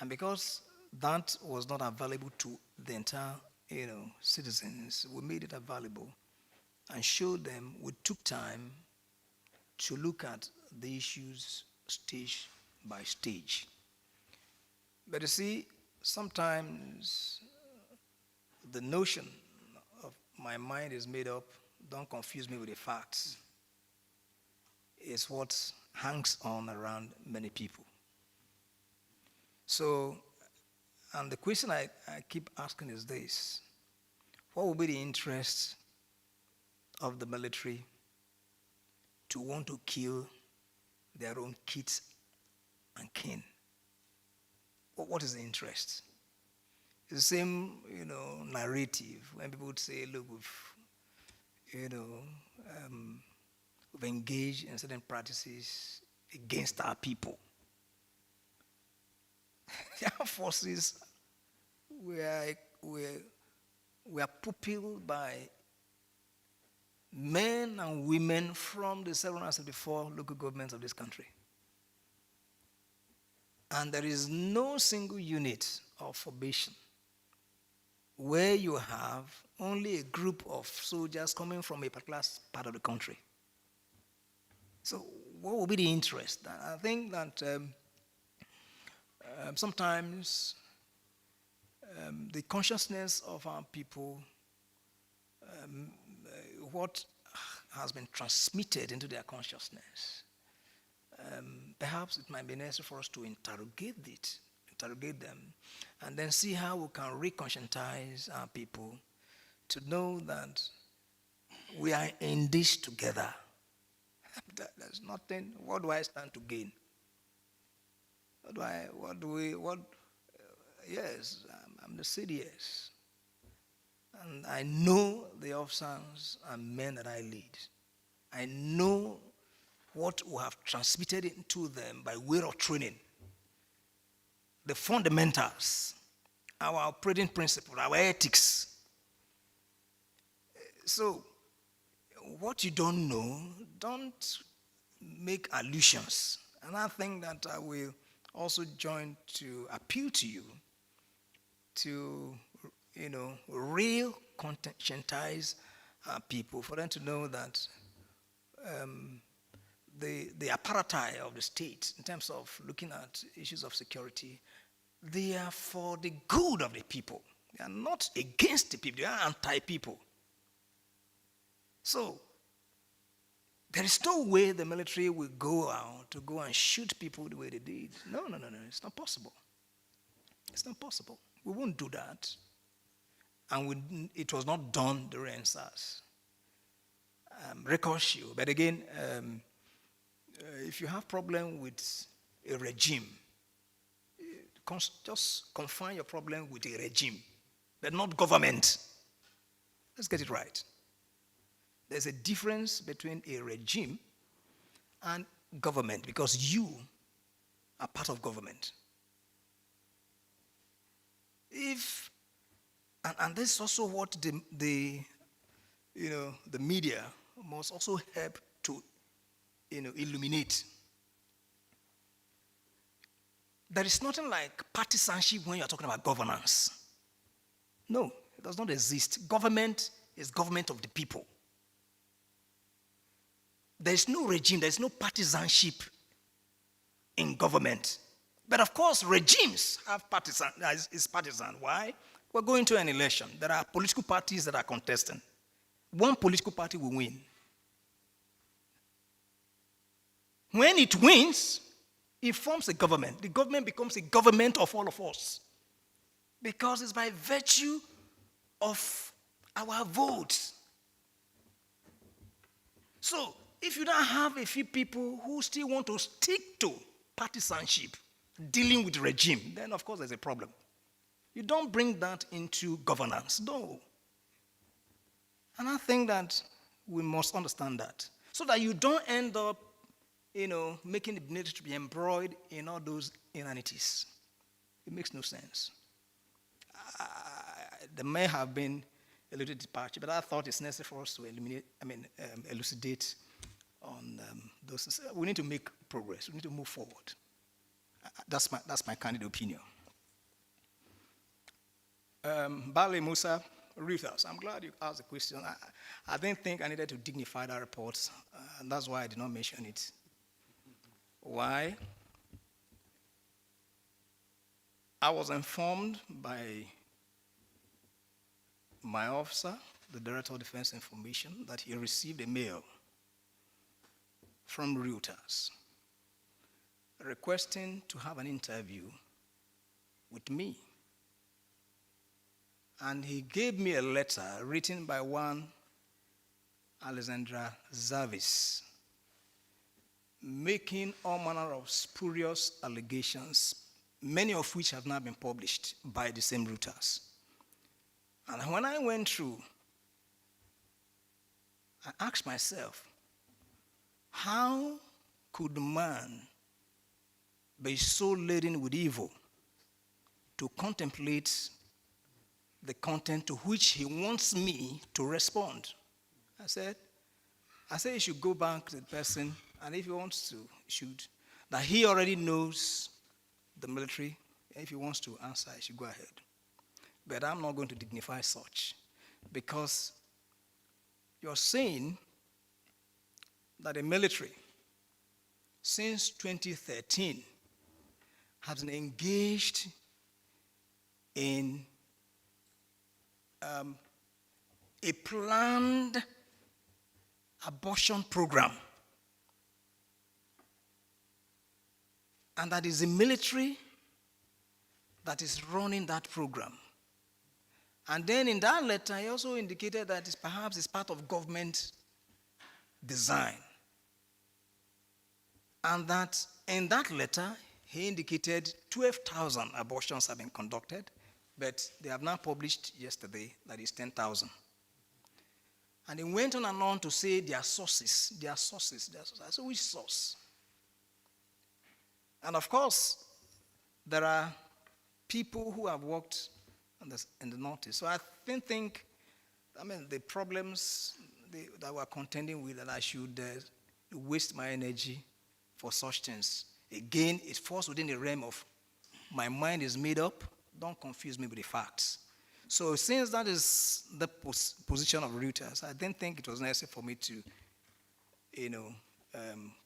and because that was not available to the entire, citizens, we made it available and showed them. We took time to look at the issues stage by stage. But you see, sometimes the notion of my mind is made up, don't confuse me with the facts, is what hangs on around many people. So, and the question I keep asking is this: what will be the interest of the military to want to kill their own kids and kin? What is the interest? It's the same, narrative when people would say, look, we've engaged in certain practices against our people. The armed forces were pupilled by men and women from the 774 local governments of this country. And there is no single unit of formation where you have only a group of soldiers coming from a particular part of the country. So what will be the interest? I think that sometimes the consciousness of our people, what has been transmitted into their consciousness, perhaps it might be necessary for us to interrogate them, and then see how we can reconscientize our people to know that we are in this together. There's nothing. What do I stand to gain? Yes, I'm the CDS. And I know the officers and men that I lead. I know what we have transmitted into them by way of training. The fundamentals, our operating principles, our ethics. So, what you don't know, don't make allusions. And I think that I will also join to appeal to you to, real conscientize people, for them to know that the apparatus of the state, in terms of looking at issues of security, they are for the good of the people. They are not against the people, they are anti-people. So, there is no way the military will go out to go and shoot people the way they did. No, it's not possible. It's not possible. We won't do that. And it was not done during SARS. Record show. But again, if you have problem with a regime, just confine your problem with a regime, but not government. Let's get it right. There's a difference between a regime and government, because you are part of government. And this is also what the media must also help to illuminate. There is nothing like partisanship when you're talking about governance. No, it does not exist. Government is government of the people. There is no regime, there is no partisanship in government. But of course, regimes have is partisan. Why? We're going to an election. There are political parties that are contesting. One political party will win. When it wins, it forms a government. The government becomes a government of all of us. Because it's by virtue of our votes. So, if you don't have a few people who still want to stick to partisanship, dealing with regime, then of course there's a problem. You don't bring that into governance, no. And I think that we must understand that, so that you don't end up, making the military to be embroiled in all those inanities. It makes no sense. There may have been a little departure, but I thought it's necessary for us to elucidate on those. We need to make progress. We need to move forward. That's my candid opinion. Bale Musa, Reuters. I'm glad you asked the question. I didn't think I needed to dignify that report, and that's why I did not mention it. Why? I was informed by my officer, the Director of Defense Information, that he received a mail from Reuters requesting to have an interview with me. And he gave me a letter written by one Alexandra Zavis, making all manner of spurious allegations, many of which have now been published by the same Reuters. And when I went through, I asked myself, how could man be so laden with evil to contemplate the content to which he wants me to respond? I said he should go back to the person, and if he wants to, that he already knows the military. If he wants to answer, he should go ahead. But I'm not going to dignify such, because you're saying that the military, since 2013, has been engaged in a planned abortion program. And that is the military that is running that program. And then in that letter, he also indicated that perhaps it's part of government design. And that in that letter, he indicated 12,000 abortions have been conducted, but they have now published yesterday that is 10,000. And he went on and on to say their sources. I said, which source? And of course, there are people who have worked in the Northeast. So I think the problems that we're contending with, that I should waste my energy for such things. Again, it falls within the realm of my mind is made up. Don't confuse me with the facts. So since that is the position of Reuters, I didn't think it was necessary for me to,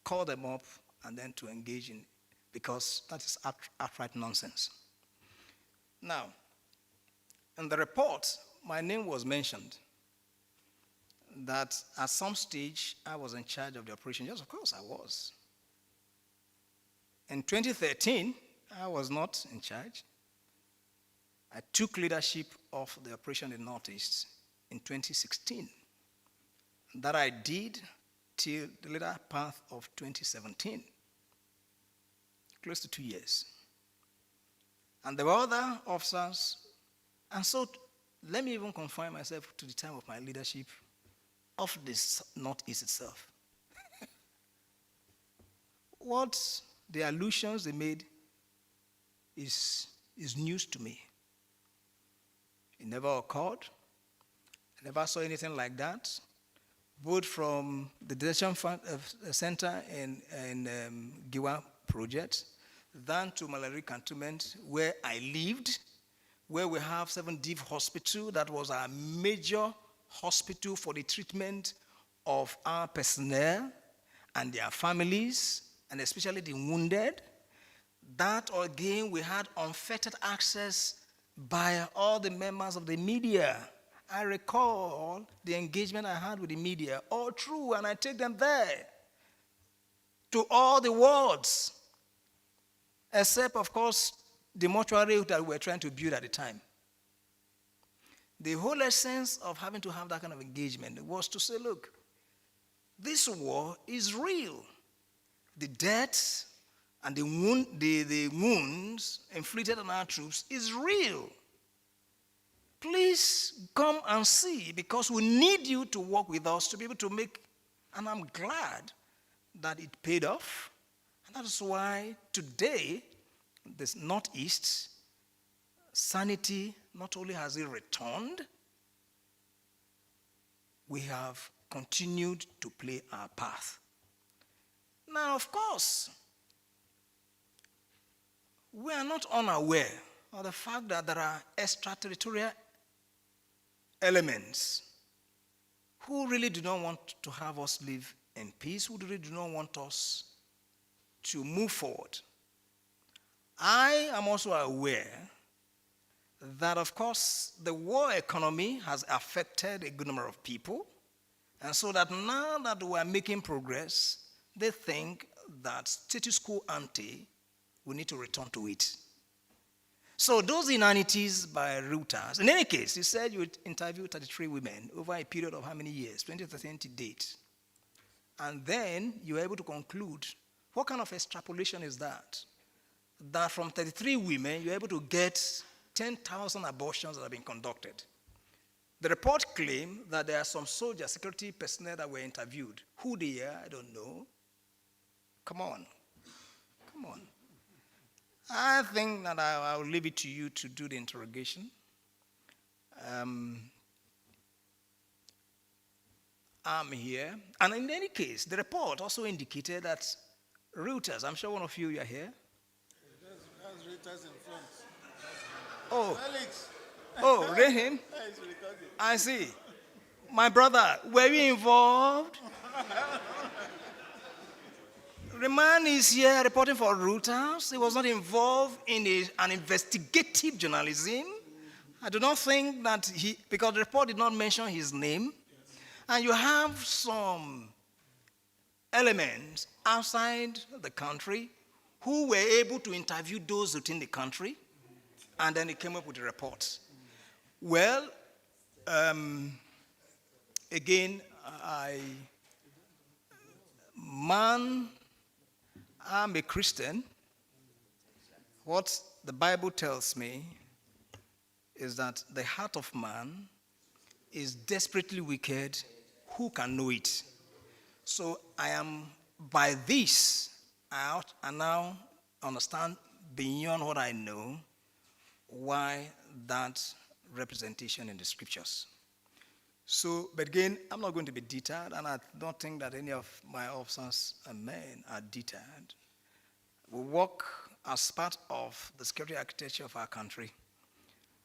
call them up and then to engage in, because that is outright nonsense. Now, in the report, my name was mentioned, that at some stage I was in charge of the operation. Yes, of course I was. In 2013, I was not in charge. I took leadership of the operation in the Northeast in 2016. That I did till the later part of 2017, close to 2 years. And there were other officers, and so let me even confine myself to the time of my leadership of this Northeast itself. What the allusions they made is news to me. It never occurred. I never saw anything like that, both from the detention center in Giwa project, than to malaria cantonment where I lived, where we have 7 Div Hospital. That was our major hospital for the treatment of our personnel and their families, and especially the wounded. That again, we had unfettered access by all the members of the media. I recall the engagement I had with the media, all true, and I take them there to all the wards, except, of course, the mortuary that we were trying to build at the time. The whole essence of having to have that kind of engagement was to say, look, this war is real. The deaths and the wounds inflicted on our troops is real. Please come and see, because we need you to work with us to be able to make, and I'm glad that it paid off. And that is why today, this Northeast, sanity not only has it returned, we have continued to play our path. Now, of course, we are not unaware of the fact that there are extraterritorial elements who really do not want to have us live in peace, who really do not want us to move forward. I am also aware that, of course, the war economy has affected a good number of people, and so that now that we are making progress, they think that status quo ante, we need to return to it. So those inanities by Reuters, in any case, you said you would interview 33 women over a period of how many years? 2013 to date. And then you were able to conclude, what kind of extrapolation is that? That from 33 women, you're able to get 10,000 abortions that have been conducted. The report claimed that there are some soldier security personnel that were interviewed. Who they are, I don't know. Come on. Come on. I think that I'll leave it to you to do the interrogation. I'm here. And in any case, the report also indicated that Reuters, I'm sure one of you are here. That's Reuters in front. Oh, Alex. oh, Rahim? It's recording. I see. My brother, were you involved? The man is here reporting for Reuters. He was not involved in an investigative journalism. I do not think that because the report did not mention his name, and you have some elements outside the country who were able to interview those within the country, and then he came up with a report. Well, again, I'm a Christian. What the Bible tells me is that the heart of man is desperately wicked. Who can know it? So I am, by this, I now understand beyond what I know why that representation in the scriptures. So, but again, I'm not going to be deterred, and I don't think that any of my officers and men are deterred. We work as part of the security architecture of our country.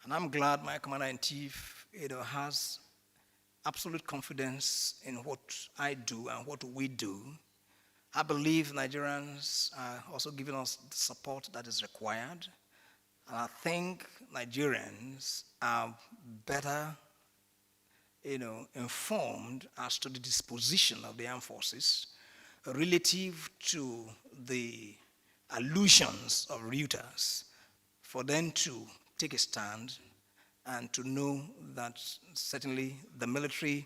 And I'm glad my commander-in-chief has absolute confidence in what I do and what we do. I believe Nigerians are also giving us the support that is required. And I think Nigerians are better informed as to the disposition of the armed forces relative to the allusions of Reuters, for them to take a stand and to know that certainly the military,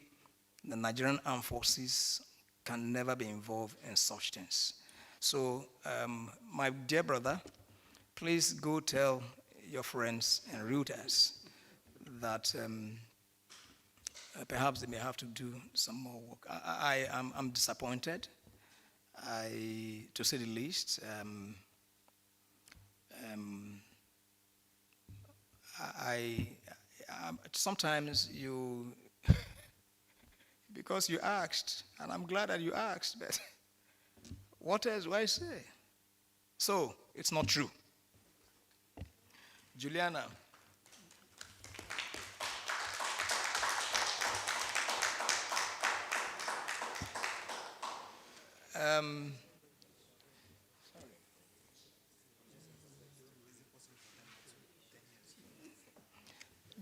the Nigerian armed forces can never be involved in such things. So, my dear brother, please go tell your friends in Reuters that perhaps they may have to do some more work. I'm disappointed, to say the least. Sometimes you, because you asked, and I'm glad that you asked, but what else do I say? So, it's not true. Juliana.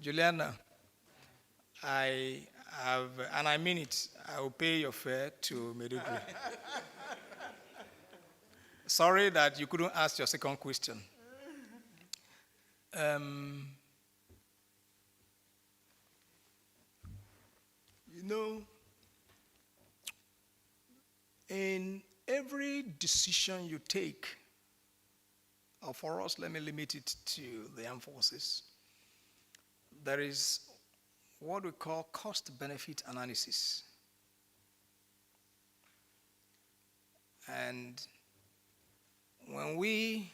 Juliana, I have, and I mean it, I will pay your fare to Meduguri. Sorry that you couldn't ask your second question. You know, in every decision you take, or for us, let me limit it to the armed forces, there is what we call cost-benefit analysis. And when we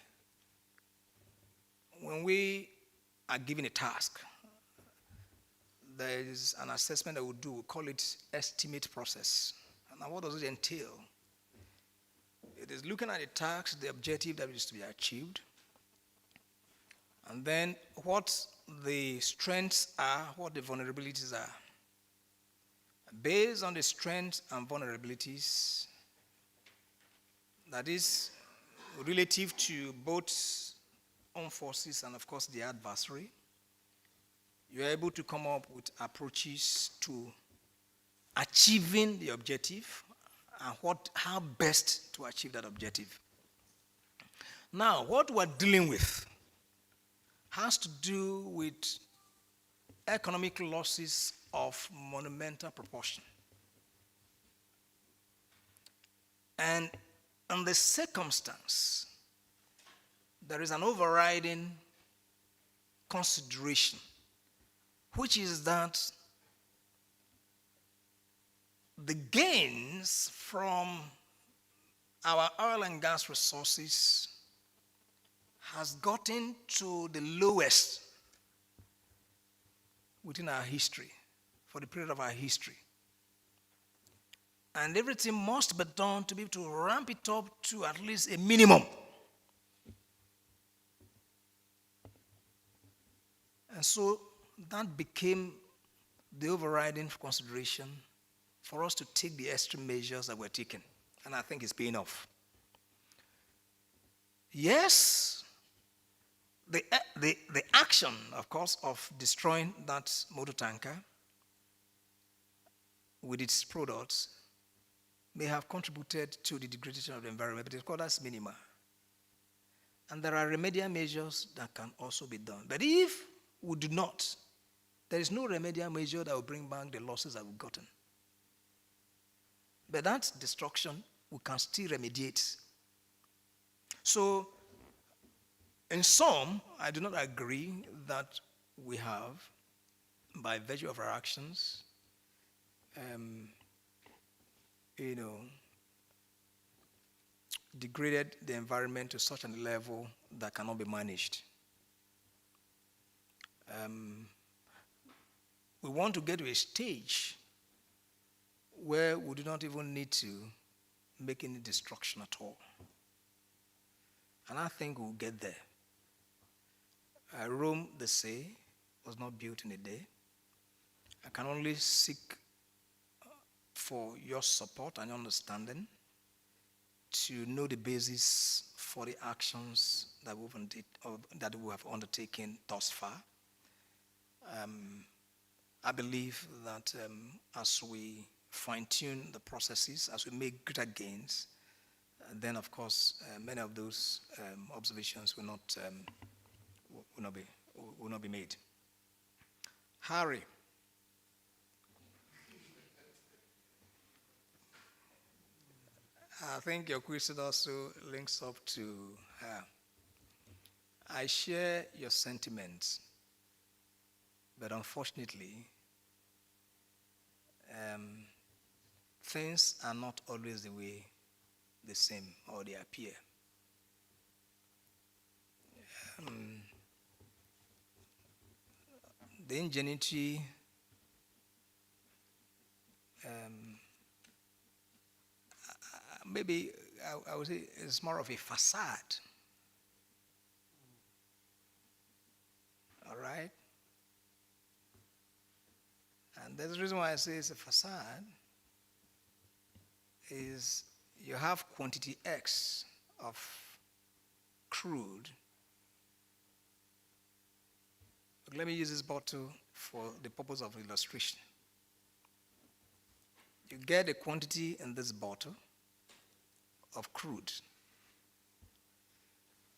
are given a task, there is an assessment that we do. We call it estimate process. Now, what does it entail? It is looking at the task, the objective that is to be achieved, and then what the strengths are, what the vulnerabilities are. Based on the strengths and vulnerabilities, that is relative to both armed forces and, of course, the adversary, you are able to come up with approaches to achieving the objective and how best to achieve that objective. Now, what we're dealing with has to do with economic losses of monumental proportion. And in the circumstance, there is an overriding consideration, which is that the gains from our oil and gas resources has gotten to the lowest within our history, for the period of our history. And everything must be done to be able to ramp it up to at least a minimum. And so that became the overriding consideration for us to take the extreme measures that were taken. And I think it's paying off. Yes, the action, of course, of destroying that motor tanker with its products may have contributed to the degradation of the environment, but of course that's minimal. And there are remedial measures that can also be done. But if we do not, there is no remedial measure that will bring back the losses that we've gotten. But that destruction, we can still remediate. So, in sum, I do not agree that we have, by virtue of our actions, degraded the environment to such a level that cannot be managed. We want to get to a stage where we do not even need to make any destruction at all. And I think we'll get there. Rome, they say, was not built in a day. I can only seek for your support and understanding to know the basis for the actions that we have undertaken thus far. I believe that as we fine-tune the processes, as we make greater gains, then of course many of those observations will not be made. Harry. I think your question also links up to her. I share your sentiments, but unfortunately, things are not always the same, or they appear. The ingenuity maybe I would say it's more of a facade. All right? And there's the reason why I say it's a facade is you have quantity X of crude. let me use this bottle for the purpose of illustration. You get a quantity in this bottle of crude.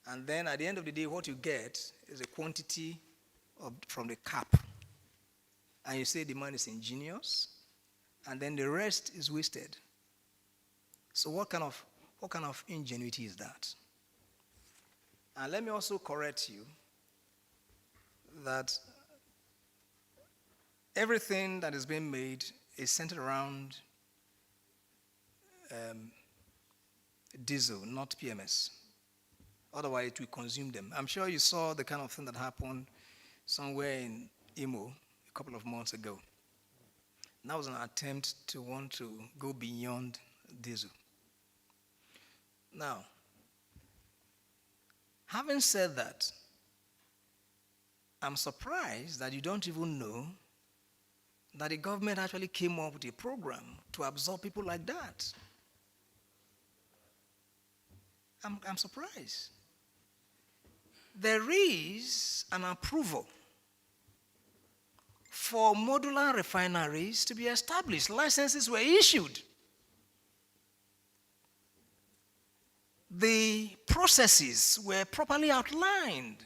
And then at the end of the day, what you get is a quantity from the cap. And you say the man is ingenious, and then the rest is wasted. So what kind of ingenuity is that? And let me also correct you that everything that is being made is centered around diesel, not PMS. Otherwise, it will consume them. I'm sure you saw the kind of thing that happened somewhere in Imo a couple of months ago. And that was an attempt to want to go beyond diesel. Now, having said that, I'm surprised that you don't even know that the government actually came up with a program to absorb people like that. I'm surprised. There is an approval for modular refineries to be established. Licenses were issued. The processes were properly outlined.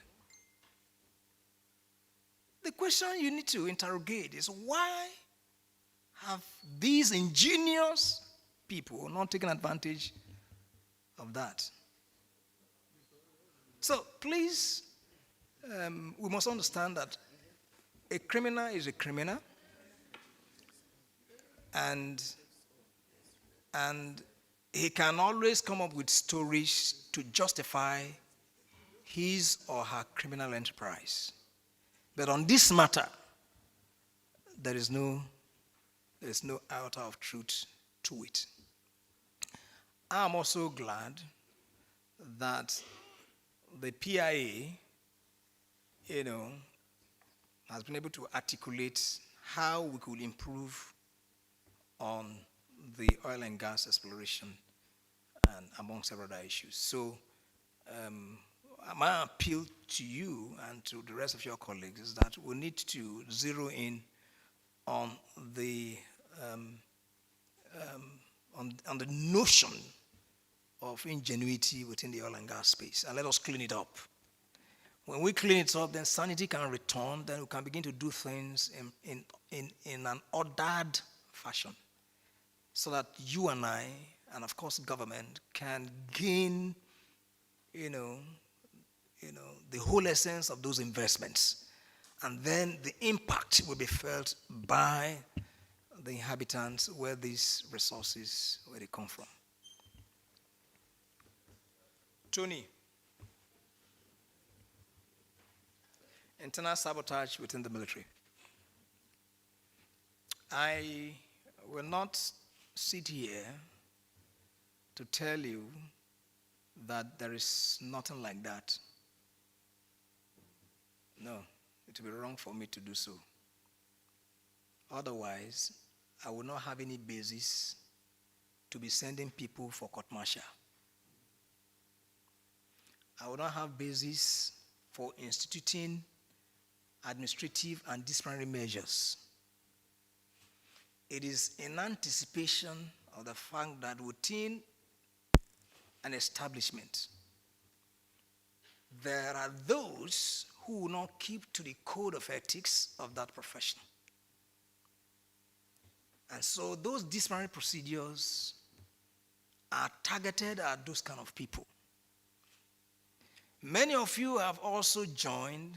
The question you need to interrogate is, why have these ingenious people not taken advantage of that? So please, we must understand that a criminal is a criminal, and he can always come up with stories to justify his or her criminal enterprise. But on this matter, there is no iota of truth to it. I'm also glad that the PIA, has been able to articulate how we could improve on the oil and gas exploration, and among several other issues. So my appeal to you and to the rest of your colleagues is that we need to zero in on the notion of ingenuity within the oil and gas space, and let us clean it up. When we clean it up, then sanity can return, then we can begin to do things in an ordered fashion, so that you and I, and of course government, can gain, the whole essence of those investments. And then the impact will be felt by the inhabitants where these resources, where they come from. Tony, internal sabotage within the military. I will not sit here to tell you that there is nothing like that. No, it would be wrong for me to do so. Otherwise, I will not have any basis to be sending people for court martial. I will not have basis for instituting administrative and disciplinary measures. It is in anticipation of the fact that within an establishment, there are those who will not keep to the code of ethics of that profession. And so those disciplinary procedures are targeted at those kind of people. Many of you have also joined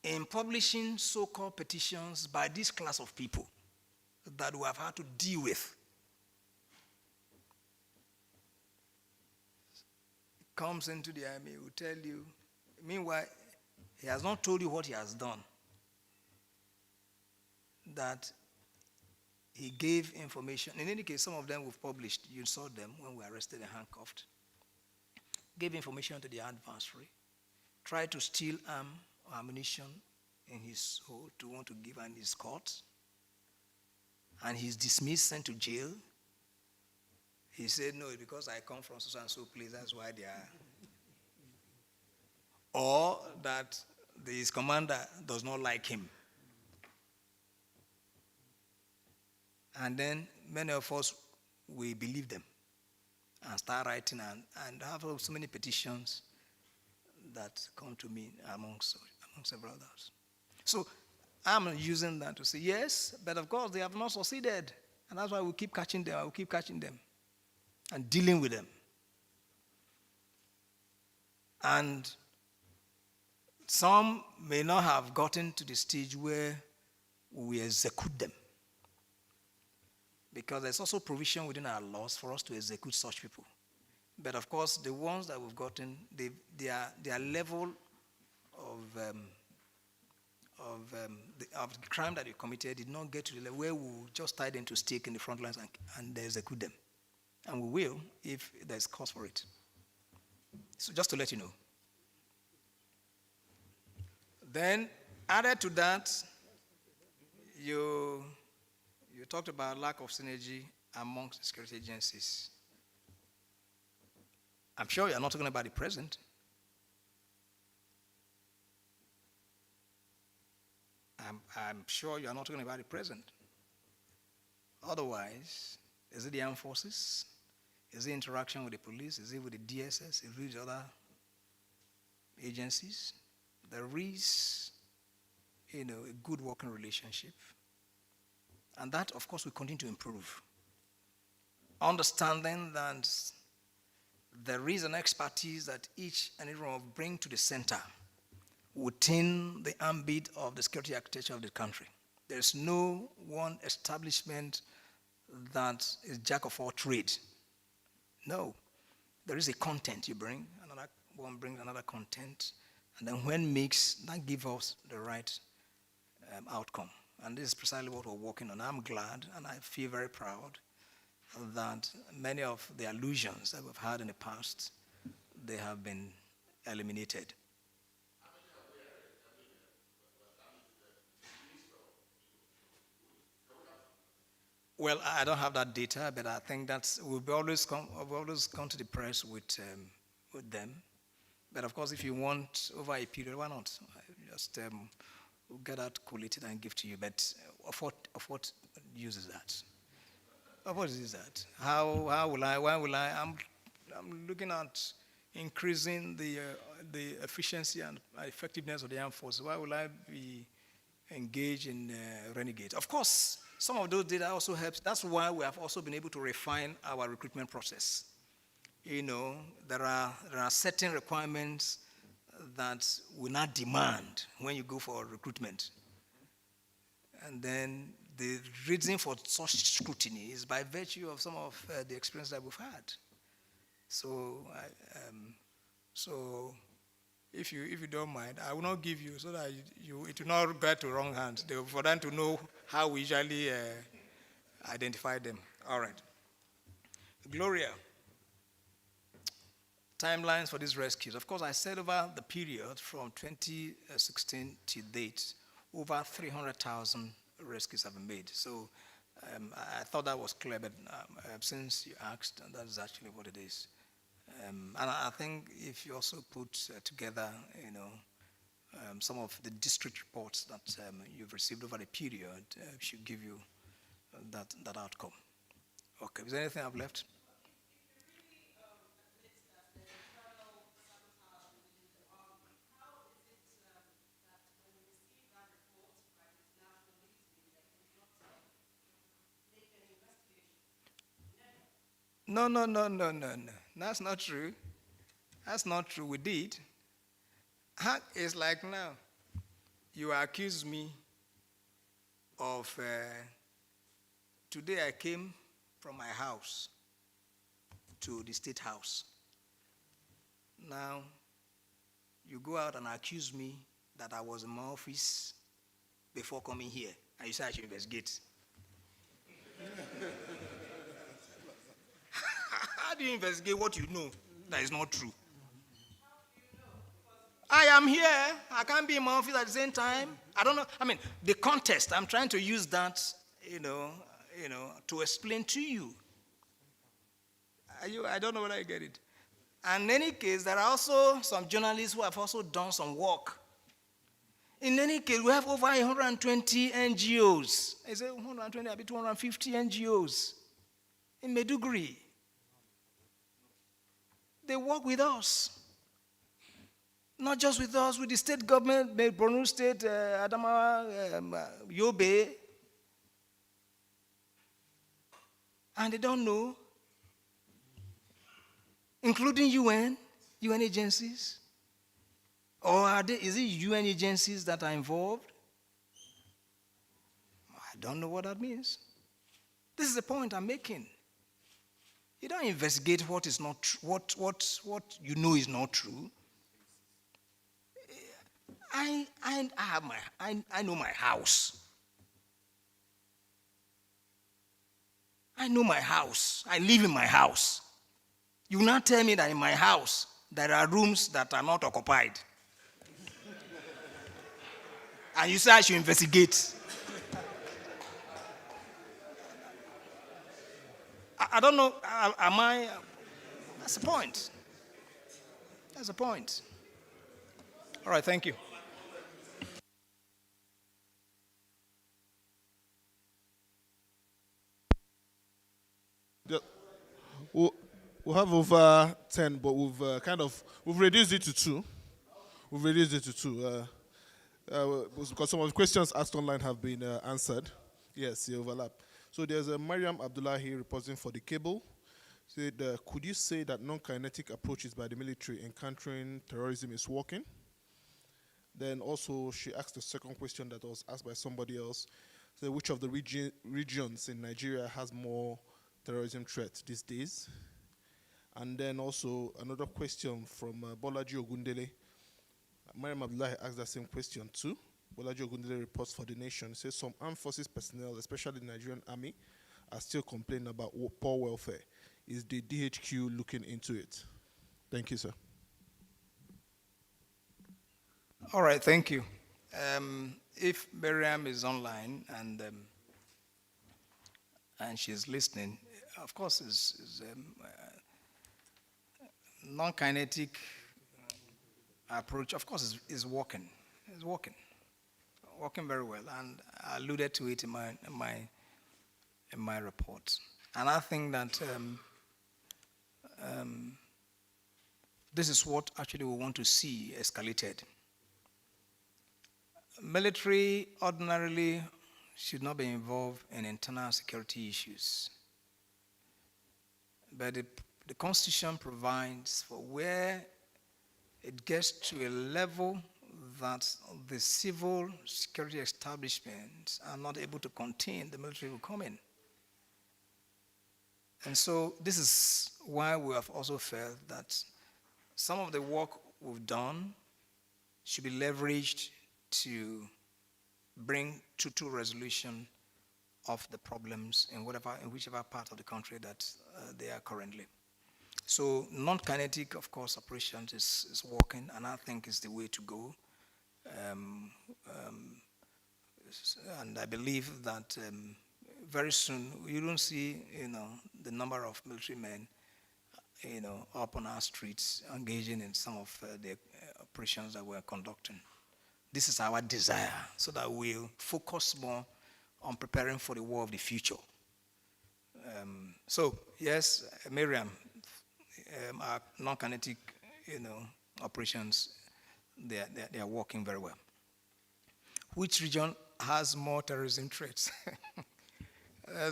in publishing so-called petitions by this class of people that we have had to deal with. He comes into the army, will tell you, meanwhile, he has not told you what he has done, that he gave information. In any case, some of them we've published. You saw them when we arrested and handcuffed. Gave information to the adversary, tried to steal ammunition in his hold to want to give in his court, and he's dismissed, sent to jail. He said, no, because I come from so and so place, that's why they are. Or that his commander does not like him. And then many of us, we believe them and start writing and have so many petitions that come to me among several others. So I'm using that to say, yes, but of course they have not succeeded. And that's why we keep catching them. I will keep catching them and dealing with them. And some may not have gotten to the stage where we execute them. Because there's also provision within our laws for us to execute such people. But of course, the ones that we've gotten, their level of the crime that they committed did not get to the level where we will just tie them to stake in the front lines and execute them. And we will if there's cause for it. So just to let you know. Then, added to that, you talked about lack of synergy amongst security agencies. I'm sure you're not talking about the present. I'm sure you're not talking about the present. Otherwise, is it the armed forces? Is it interaction with the police? Is it with the DSS? Is it with other agencies? There is, a good working relationship. And that, of course, will continue to improve. Understanding that there is an expertise that each and every one will bring to the center within the ambit of the security architecture of the country. There's no one establishment that is jack of all trades. No. There is a content you bring, another one brings another content, and then when mixed, that gives us the right outcome. And this is precisely what we're working on. I'm glad and I feel very proud that many of the illusions that we've had in the past, they have been eliminated. Well, I don't have that data, but I think we've always come to the press with them. But of course, if you want over a period, why not? Just we'll get that collated and give to you. But of what use is that? Of what is that? Why will I? I'm looking at increasing the efficiency and effectiveness of the armed forces. Why will I be engaged in renegades? Of course, some of those data also helps. That's why we have also been able to refine our recruitment process. There are certain requirements that we not demand when you go for recruitment. And then the reason for such scrutiny is by virtue of some of the experience that we've had. So, if you don't mind, I will not give you so that it will not get to wrong hands. For them to know how we usually identify them. All right. Gloria. Timelines for these rescues. Of course, I said over the period from 2016 to date, over 300,000 rescues have been made. So I thought that was clear, but since you asked, that is actually what it is. And I think if you also put together, some of the district reports that you've received over the period, should give you that outcome. Okay, is there anything I've left? No. That's not true. That's not true. We did. It's like now, you accuse me of, today I came from my house to the State House. Now, you go out and accuse me that I was in my office before coming here, and you say I should investigate. How do you investigate what you know that is not true? I am here. I can't be in my office at the same time. I don't know. I mean, the context, I'm trying to use that, to explain to you. I don't know whether I get it. And in any case, there are also some journalists who have also done some work In any case, we have over 120 NGOs. I say 120, a bit 250 NGOs in Maiduguri. They work with us. Not just with us, with the state government, the Borno State, Adamawa, Yobe. And they don't know, including UN agencies. Or is it UN agencies that are involved? I don't know what that means. This is the point I'm making. You don't investigate what is not what you know is not true. I know my house. I know my house. I live in my house. You will not tell me that in my house there are rooms that are not occupied. And you say I should investigate. I don't know, that's the point. That's the point. All right, thank you. We'll have over 10, but we've reduced it to 2. We've reduced it to 2. Because some of the questions asked online have been answered. Yes, they overlap. So there's a Mariam Abdullahi reporting for the cable. Said, could you say that non-kinetic approaches by the military in countering terrorism is working? Then also she asked the second question that was asked by somebody else. So which of the regions in Nigeria has more terrorism threat these days? And then also another question from Bolaji Ogundele. Mariam Abdullahi asked that same question too. Bolaji Ogundele reports for The Nation. Says some armed forces personnel, especially the Nigerian army, are still complaining about poor welfare. Is the DHQ looking into it? Thank you, sir. All right, thank you. If Miriam is online and she's listening, of course, non-kinetic approach, of course, is working. It's working very well, and I alluded to it in my report. And I think that this is what actually we want to see escalated. Military ordinarily should not be involved in internal security issues. But the Constitution provides for where it gets to a level that the civil security establishments are not able to contain, the military will come in. And so this is why we have also felt that some of the work we've done should be leveraged to bring to resolution of the problems in whichever part of the country that they are currently. So non-kinetic, of course, operations is working, and I think is the way to go. And I believe that very soon you don't see, the number of military men, up on our streets engaging in some of the operations that we're conducting. This is our desire, so that we'll focus more on preparing for the war of the future. So yes, Miriam, our non-kinetic, operations, they are working very well. Which region has more terrorism threats? I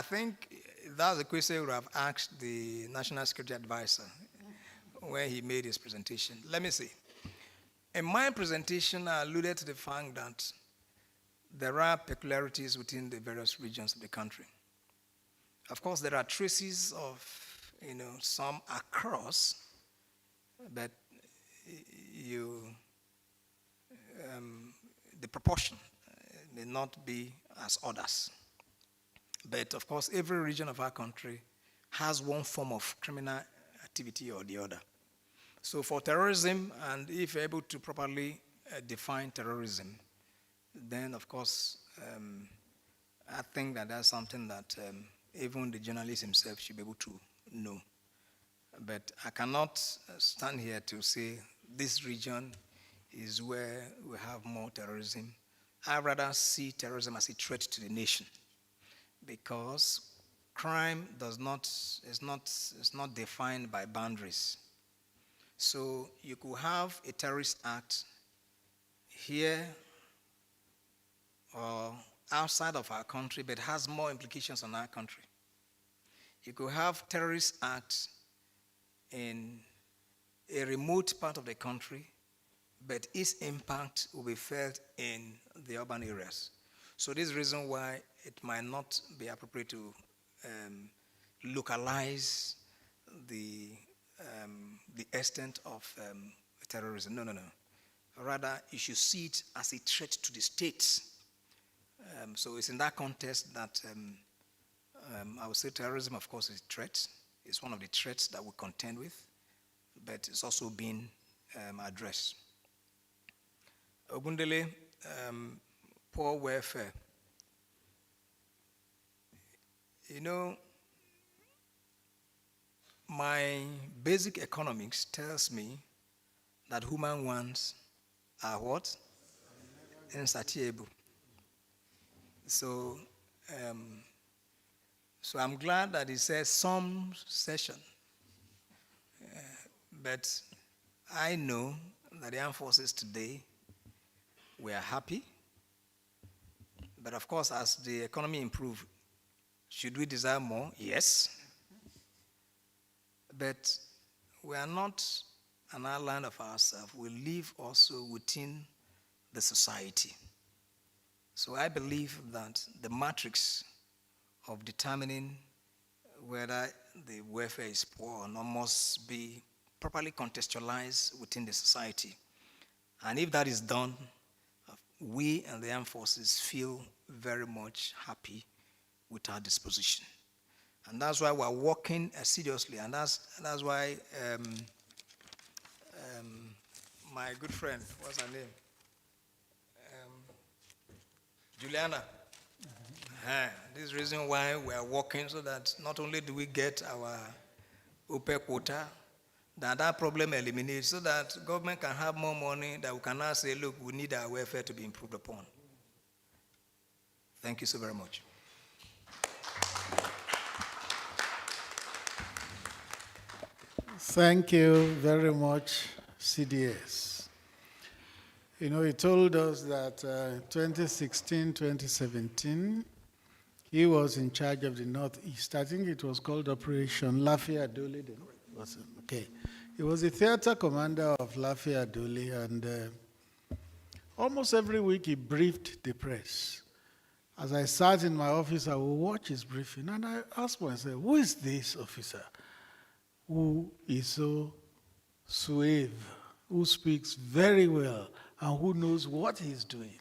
think that's a question we would have asked the National Security Advisor when he made his presentation. Let me see. In my presentation, I alluded to the fact that there are peculiarities within the various regions of the country. Of course, there are traces of, some across, but the proportion may not be as others. But of course, every region of our country has one form of criminal activity or the other. So for terrorism, and if you're able to properly define terrorism, then of course, I think that that's something that even the journalist himself should be able to know. But I cannot stand here to say this region is where we have more terrorism. I rather see terrorism as a threat to the nation, because crime is not defined by boundaries. So you could have a terrorist act here or outside of our country, but has more implications on our country. You could have terrorist acts in a remote part of the country, but its impact will be felt in the urban areas. So this is the reason why it might not be appropriate to localize the extent of terrorism. No. Rather, you should see it as a threat to the states. So it's in that context that I would say terrorism, of course, is a threat. It's one of the threats that we contend with, but it's also being addressed. Ogundele, poor welfare. You know, my basic economics tells me that human wants are what? Insatiable. So I'm glad that it says some session. But I know that the armed forces today, we are happy. But of course, as the economy improves, should we desire more? Yes. But we are not an island of ourselves. We live also within the society. So I believe that the matrix of determining whether the welfare is poor or not must be properly contextualized within the society. And if that is done, we and the armed forces feel very much happy with our disposition. And that's why we're working seriously. And that's why my good friend, what's her name? Juliana. This is the reason why we are working, so that not only do we get our OPEC quota, that problem eliminates, so that government can have more money, that we can now say, look, we need our welfare to be improved upon. Thank you so very much. Thank you very much, CDS. You know, he told us that 2016, 2017, he was in charge of the Northeast. I think it was called Operation Lafayette Adole. Okay. He was the theater commander of Lafayette Adole, and almost every week he briefed the press. As I sat in my office, I would watch his briefing, and I asked myself, who is this officer who is so suave, who speaks very well, and who knows what he's doing?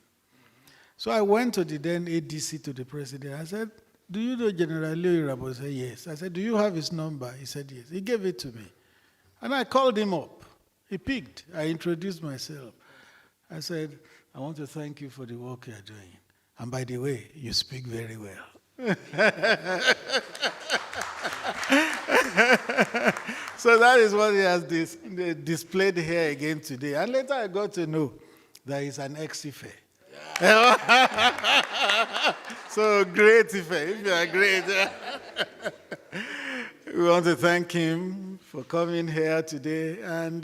So I went to the then ADC, to the president. I said, do you know General Irabor? He said, yes. I said, do you have his number? He said, yes. He gave it to me. And I called him up. He picked. I introduced myself. I said, I want to thank you for the work you're doing. And by the way, you speak very well. So that is what he has displayed here again today. And later I got to know that he's an ex-Ife. So great, Ife, if you are great. We want to thank him for coming here today and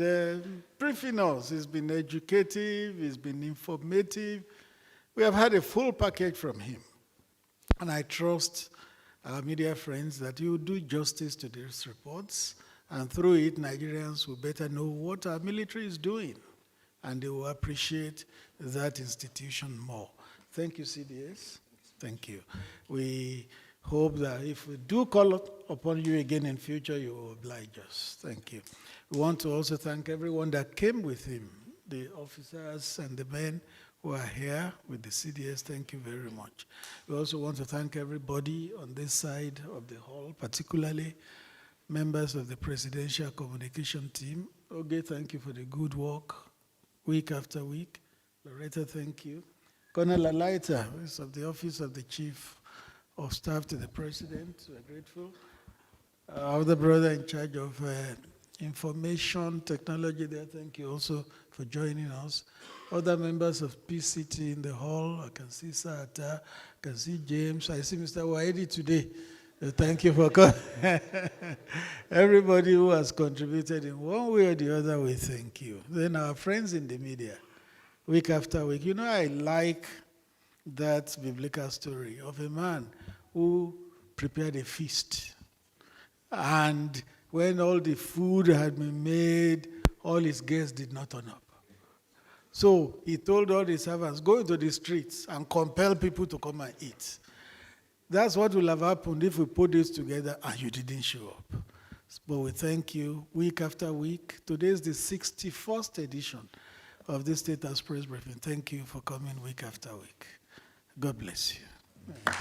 briefing us. He's been educative, he's been informative. We have had a full package from him. And I trust our media friends that you will do justice to these reports, and through it, Nigerians will better know what our military is doing, and they will appreciate that institution more. Thank you, CDS. Thank you. We hope that if we do call upon you again in future, you will oblige us. Thank you. We want to also thank everyone that came with him, the officers and the men who are here with the CDS. Thank you very much. We also want to thank everybody on this side of the hall, particularly members of the Presidential Communication Team. Oge, thank you for the good work, week after week. Loretta, thank you. Colonel Alaita, who is of the Office of the Chief of Staff to the President, we're grateful. Our other brother in charge of information technology there, thank you also for joining us. Other members of PCT in the hall, I can see Sata, I can see James, I see Mr. Waidi today. Thank you for coming. Everybody who has contributed in one way or the other, we thank you. Then our friends in the media, week after week. You know, I like that biblical story of a man who prepared a feast. And when all the food had been made, all his guests did not turn up. So he told all his servants, go into the streets and compel people to come and eat. That's what will have happened if we put this together and you didn't show up. But we thank you week after week. Today is the 61st edition of this State House Press Briefing. Thank you for coming week after week. God bless you.